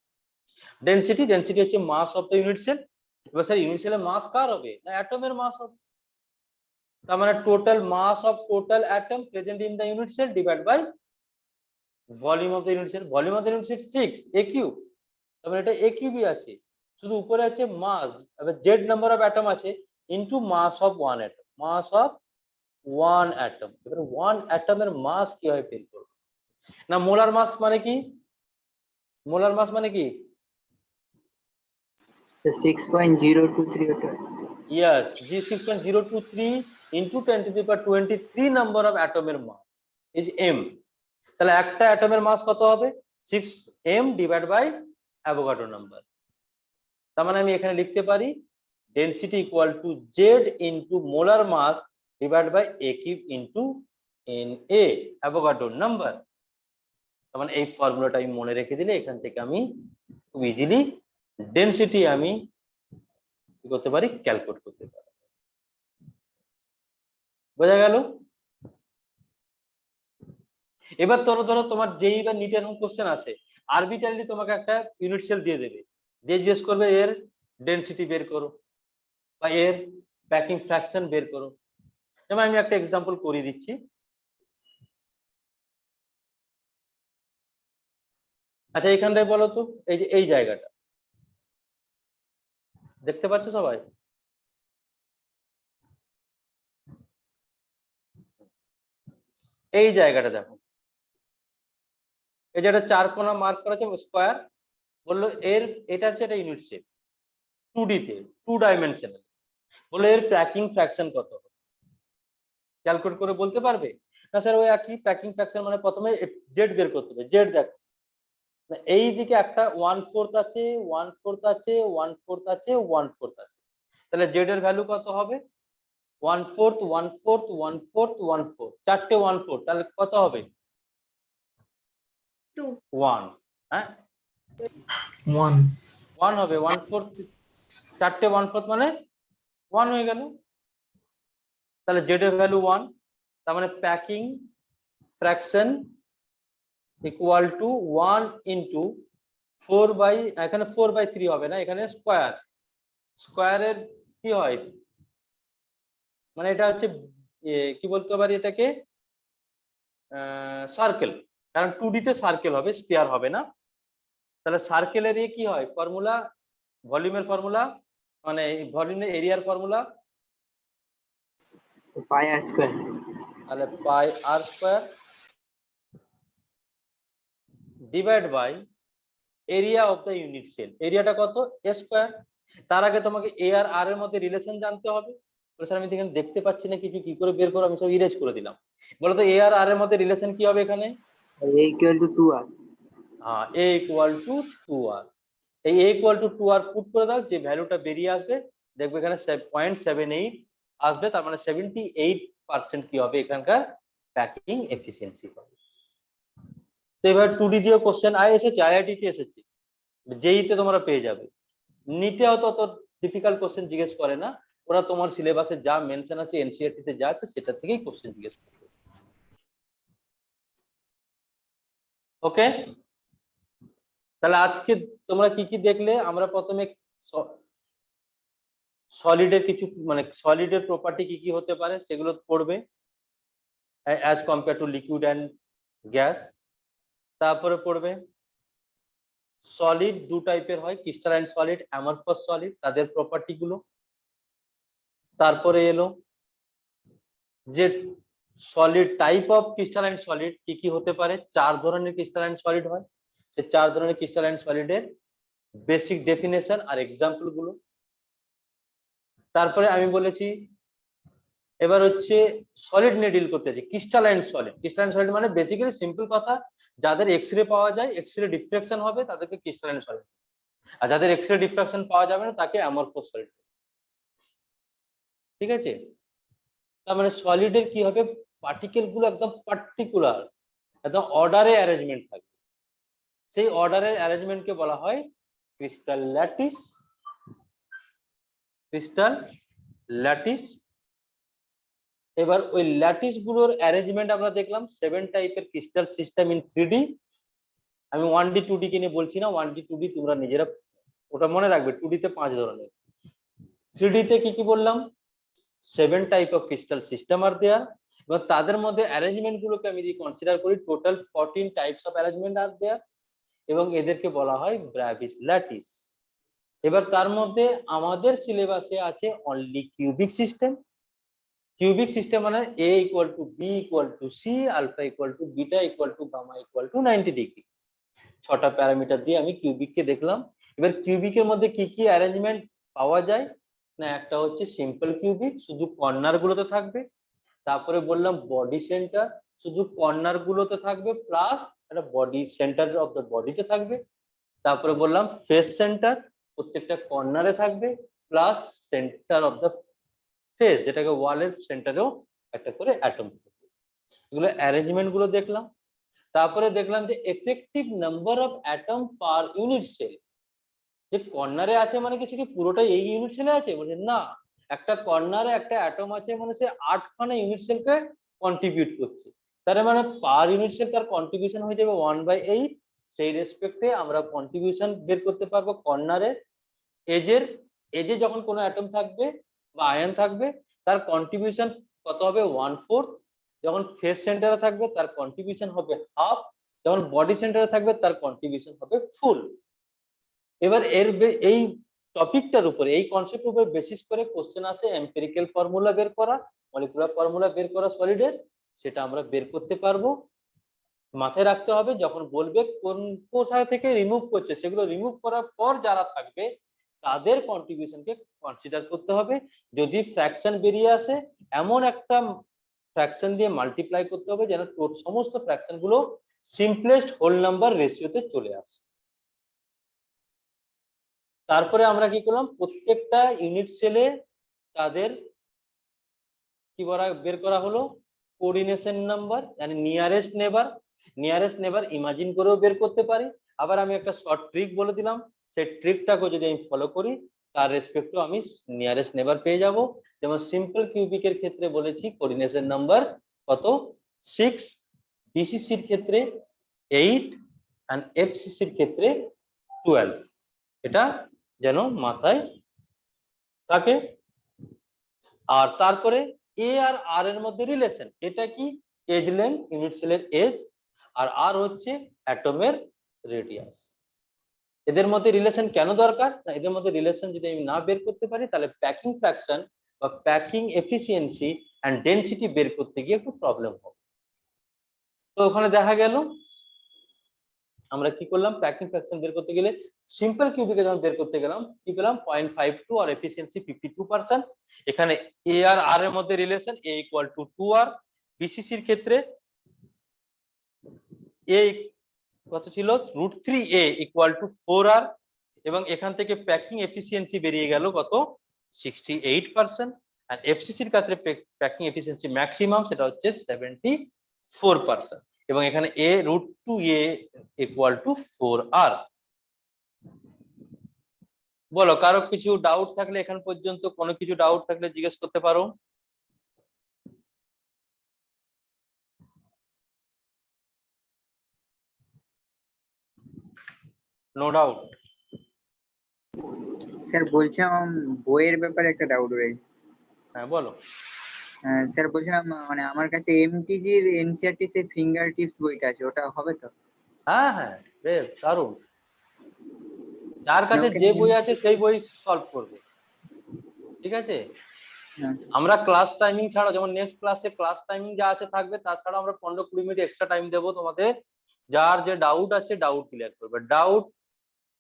ডেনসিটি, ডেনসিটি হচ্ছে মাস অফ দ্য ইউনিট সেল। এবার স্যার ইউনিট সেলের মাস কার হবে? না অ্যাটমের মাস হবে। তার মানে total mass of total atom present in the unit cell divide by volume of the unit cell. Volume of the unit cell fixed একিউ, তার মানে এটা একিউবি আছে, শুধু উপরে আছে মাস, এবার জেড নাম্বার অফ অ্যাটম আছে into mass of one atom, mass of one atom. এবার ওয়ান অ্যাটমের মাস কিভাবে বের করব? না মোলার মাস মানে কি? মোলার মাস মানে কি? 6.023 ওটা। Yes, G6.023 into 10 to the power 23 number of atomer mass is m. তাহলে একটা অ্যাটমের মাস কত হবে? 6m divide by Avogadro number. তার মানে আমি এখানে লিখতে পারি density equal to z into molar mass divide by a cube into Na Avogadro number. তার মানে এই ফর্মুলাটা আমি মনে রেখে দিলে এখান থেকে আমি খুব ইজিলি ডেনসিটি আমি কি করতে পারি? ক্যালকুলেট করতে পারি। বোঝা গেল? এবার ধরো তোমার যেই বা নিট এরকম কোশ্চেন আছে, আরবিট্রারিলি তোমাকে একটা ইউনিট সেল দিয়ে দেবে, দিয়ে জিজ্ঞেস করবে এর ডেনসিটি বের করো বা এর প্যাকিং ফ্র্যাকশন বের করো। যেমন আমি একটা এক্সাম্পল করে দিচ্ছি। আচ্ছা এইখানটায় বলো তো, এই যে এই জায়গাটা দেখতে পাচ্ছ সবাই? এই জায়গাটা দেখো, এই যে একটা চার কোণা মার্ক করা আছে স্কোয়ার, বললো এর এটা হচ্ছে একটা ইউনিট সেল 2D তে, 2 ডাইমেনশনাল। বললো এর প্যাকিং ফ্র্যাকশন কত হবে? ক্যালকুলেট করে বলতে পারবে? না স্যার ওই একই প্যাকিং ফ্র্যাকশন, মানে প্রথমে জেড বের করতে হবে। জেড দেখো এই দিকে একটা 1/4 আছে, 1/4 আছে, 1/4 আছে, 1/4 আছে, তাহলে জেড এর ভ্যালু কত হবে? 1/4, 1/4, 1/4, 1/4, চারটে 1/4, তাহলে কত হবে? 2 1। হ্যাঁ 1 1 হবে। 1/4, চারটে 1/4 মানে 1 হয়ে গেল। তাহলে জেড এর ভ্যালু 1, তার মানে packing fraction equal to 1 into 4 by, এখানে 4/3 হবে না, এখানে স্কোয়ার, স্কোয়ারের কি হয় মানে এটা হচ্ছে কি বলতে পারি এটাকে, সার্কেল, কারণ 2D তে সার্কেল হবে, স্ফিয়ার হবে না। তাহলে সার্কেলের কি হয় ফর্মুলা? ভলিউমের ফর্মুলা, মানে ভলিউমের এরিয়ার ফর্মুলা, পাই আর স্কয়ার। তাহলে pi r square divide by area of the unit cell. এরিয়াটা কত? a square. তার আগে তোমাকে a আর r এর মধ্যে রিলেশন জানতে হবে। স্যার আমি এখানে দেখতে পাচ্ছি না কিছু, কি করে বের করব? আমি সব ইরেজ করে দিলাম। বলো তো a আর r এর মধ্যে রিলেশন কি হবে এখানে? a equal to 2r। হ্যাঁ a ইকুয়াল টু 2r। এই a equal to 2r put করে দাও, যে ভ্যালুটা বেরিয়ে আসবে দেখবে এখানে 0.78 আসবে, তার মানে 78% কি হবে এখানকার প্যাকিং এফিসিয়েন্সি হবে। তো এবার 2D দিয়ে কোশ্চেন এসেছে, আইআইটি তে এসেছে, জেই তে তোমরা পেয়ে যাবে। নিটে অত ডিফিকাল্ট কোশ্চেন জিজ্ঞেস করে না, ওরা তোমার সিলেবাসে যা মেনশন আছে এনসিইআরটি তে যা আছে সেটা থেকেই কোশ্চেন জিজ্ঞেস করবে। ওকে, তাহলে আজকে তোমরা কি কি দেখলে? আমরা প্রথমে সলিডের কিছু মানে সলিডের প্রপার্টি কি কি হতে পারে সেগুলো পড়বে as compare to liquid and gas. তারপরে পড়বে সলিড দু টাইপের হয়, ক্রিস্টালাইন সলিড, অ্যামরফাস সলিড, তাদের প্রপার্টি গুলো। তারপরে এলো যে solid type of crystalline solid কি কি হতে পারে, 4 ধরনের ক্রিস্টালাইন সলিড হয়, সে 4 ধরনের ক্রিস্টালাইন সলিডের বেসিক ডেফিনেশন আর এক্সাম্পল গুলো। তারপরে আমি বলেছি এবার হচ্ছে সলিড নিয়ে ডিল করতে আছে, ক্রিস্টালাইন সলিড। ক্রিস্টালাইন সলিড মানে বেসিক্যালি সিম্পল কথা, যাদের এক্সরে পাওয়া যায়, এক্সরে ডিফ্রাকশন হবে তাদেরকে ক্রিস্টালাইন সলিড, আর যাদের এক্সরে ডিফ্রাকশন পাওয়া যাবে না তাকে অ্যামরফাস সলিড। ঠিক আছে, তার মানে সলিডের কি হবে, পার্টিকেল গুলো একদম পার্টিকুলার, একদম অর্ডারে অ্যারেঞ্জমেন্ট থাকবে, সেই অর্ডারের অ্যারেঞ্জমেন্টকে বলা হয় ক্রিস্টাল ল্যাটিস। Crystal lattice. এবার ওই ল্যাটিস গুলোর অ্যারেঞ্জমেন্ট আমরা দেখলাম 7 টাইপের ক্রিস্টাল সিস্টেম ইন 3D। আমি 1D 2D কে নিয়ে বলছি না, 1D 2D তোমরা নিজেরা ওটা মনে রাখবে, 2D তে 5 ধরনের, 3D তে কি কি বললাম, 7 টাইপ অফ ক্রিস্টাল সিস্টেম আর দেয়ার, এবং তাদের মধ্যে অ্যারেঞ্জমেন্ট গুলোকে আমি যদি কনসিডার করি টোটাল 14 টাইপস অফ অ্যারেঞ্জমেন্ট আর দেয়ার, এবং এদেরকে বলা হয় ব্রাভিস ল্যাটিস। এবার তার মধ্যে আমাদের সিলেবাসে আছে only cubic system. Cubic system মানে a equal to b equal to c, alpha equal to beta equal to gamma equal to 90 degree. 6টা প্যারামিটার দিয়ে আমি কিউবিক কে দেখলাম। এবার কিউবিকের মধ্যে কি কি অ্যারেঞ্জমেন্ট পাওয়া যায় না, একটা হচ্ছে সিম্পল কিউবিক, শুধু কর্নার গুলোতে থাকবে। তারপরে বললাম বডি সেন্টার, শুধু কর্নার গুলোতে থাকবে প্লাস একটা বডি সেন্টার অফ দ্য বডিতে থাকবে। তারপরে বললাম ফেস সেন্টার, প্রত্যেকটা কর্নারে থাকবে, plus centre of the face, যেটাকে ওয়ালের সেন্টারেও একটা করে অ্যাটম থাকবে। এগুলো অ্যারেঞ্জমেন্ট গুলো দেখলাম। তারপরে দেখলাম যে effective number of atom per unit cell, যে কর্নারে আছে মানে কি সে কি পুরোটাই এই ইউনিট সেলে আছে, বলছে না, একটা কর্নারে একটা অ্যাটম আছে মানে সে 8খানা ইউনিট সেলকে কন্ট্রিবিউট করছে, তার মানে পার ইউনিট সেল তার কন্ট্রিবিউশন হয়ে যাবে 1/8। সেই রেসপেক্টে আমরা কন্ট্রিবিউশন বের করতে পারবো কর্নারে। এজে যখন কোনো অ্যাটম থাকবে বা আয়ন থাকবে তার কন্ট্রিবিউশন কত হবে, 1/4। যখন ফেস সেন্টারে থাকবে তার কন্ট্রিবিউশন হবে হাফ, যখন বডি সেন্টারে থাকবে তার কন্ট্রিবিউশন হবে ফুল। এবার এই টপিকটার উপরে, এই কনসেপ্টের উপরে বেসিস করে কোশ্চেন আসে এম্পিরিক্যাল ফর্মুলা বের করা, মলিকুলার ফর্মুলা বের করা সলিডের, সেটা আমরা বের করতে পারবো। মাথায় রাখতে হবে যখন বলবে কোন কোথা থেকে রিমুভ করছে, সেগুলো রিমুভ করার পর যারা থাকবে তাদের কন্ট্রিবিউশনকে কনসিডার করতে হবে। যদি ফ্র্যাকশন বেরিয়ে আসে এমন একটা ফ্র্যাকশন দিয়ে মাল্টিপ্লাই করতে হবে যেন সমস্ত ফ্র্যাকশন গুলো সিম্পলেস্ট হোল নাম্বার রেশিওতে চলে আসে। তারপরে আমরা কি করলাম, প্রত্যেকটা ইউনিট সেলে তাদের কি বের করা হলো কোঅর্ডিনেশন নাম্বার, মানে নিয়ারেস্ট নেবার। নিয়ারেস্ট নেবার ইমাজিন করেও বের করতে পারি। আবার আমি একটা শর্ট ট্রিক বলে দিলাম, সেই ট্রিকটাকে যদি আমি ফলো করি তার রেসপেক্টে আমি নিয়ারেস্ট নেবার পেয়ে যাব। যেমন সিম্পল কিউবিকের ক্ষেত্রে বলেছি কোঅর্ডিনেশন নাম্বার কত 6, বিসিসির ক্ষেত্রে 8 এন্ড এফসিসির ক্ষেত্রে 12। এটা যেন মাথায় থাকে। আর তারপরে এ আর আর এর মধ্যে রিলেশন, এটা কি এজ লেন্থ, ইউনিট সেলের এজ, আর আর হচ্ছে অ্যাটমের রেডিয়াস। এদের মধ্যে রিলেশন কেন দরকার না, এদের মধ্যে রিলেশন যদি আমি না বের করতে পারি তাহলে প্যাকিং ফ্র্যাকশন বা প্যাকিং এফিসিয়েন্সি এন্ড ডেনসিটি বের করতে গিয়ে একটু প্রবলেম হবে। তো ওখানে দেখা গেল আমরা কি করলাম, প্যাকিং ফ্র্যাকশন বের করতে গেলে সিম্পল কিউবিকে যখন বের করতে গেলাম কি পেলাম 0.52 আর এফিসিয়েন্সি 52%। এখানে এ আর আর এর মধ্যে relation a equal to 2r। বিসিসির ক্ষেত্রে a কত ছিল √3a ইকুয়াল টু 4r। এবং এখান থেকে প্যাকিং এফিসিয়েন্সি বেরিয়ে গেল কত 68%, আর এফসিসির ক্ষেত্রে প্যাকিং এফিসিয়েন্সি ম্যাক্সিমাম সেটা হচ্ছে 74%, এবং এখানে a √2a = 4r। বলো কারো কিছু ডাউট থাকলে এখান পর্যন্ত কোনো কিছু ডাউট থাকলে জিজ্ঞেস করতে পারো। No doubt? স্যার বলছিলাম বইয়ের ব্যাপারে একটা ডাউট রয়েছে। হ্যাঁ বলো। স্যার বলছিলাম মানে আমার কাছে এমটিজির এনসিইআরটি সে ফিঙ্গার টিপস বইটা আছে, ওটা হবে তো? হ্যাঁ হ্যাঁ, বেশ দারুণ। যার কাছে ওকে। যে বই আছে সেই বই সলভ করবে, ঠিক আছে? হ্যাঁ। আমরা ক্লাস টাইমিং ছাড়া, যেমন নেক্সট ক্লাসে ক্লাস টাইমিং যা আছে থাকবে, তাছাড়া আমরা 15-20 মিনিট এক্সট্রা টাইম দেবো তোমাদের। যার যে ডাউট আছে ডাউট ক্লিয়ার করবে, ডাউট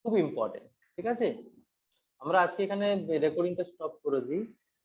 খুব ইম্পর্টেন্ট, ঠিক আছে? আমরা আজকে এখানে রেকর্ডিংটা স্টপ করে দিই।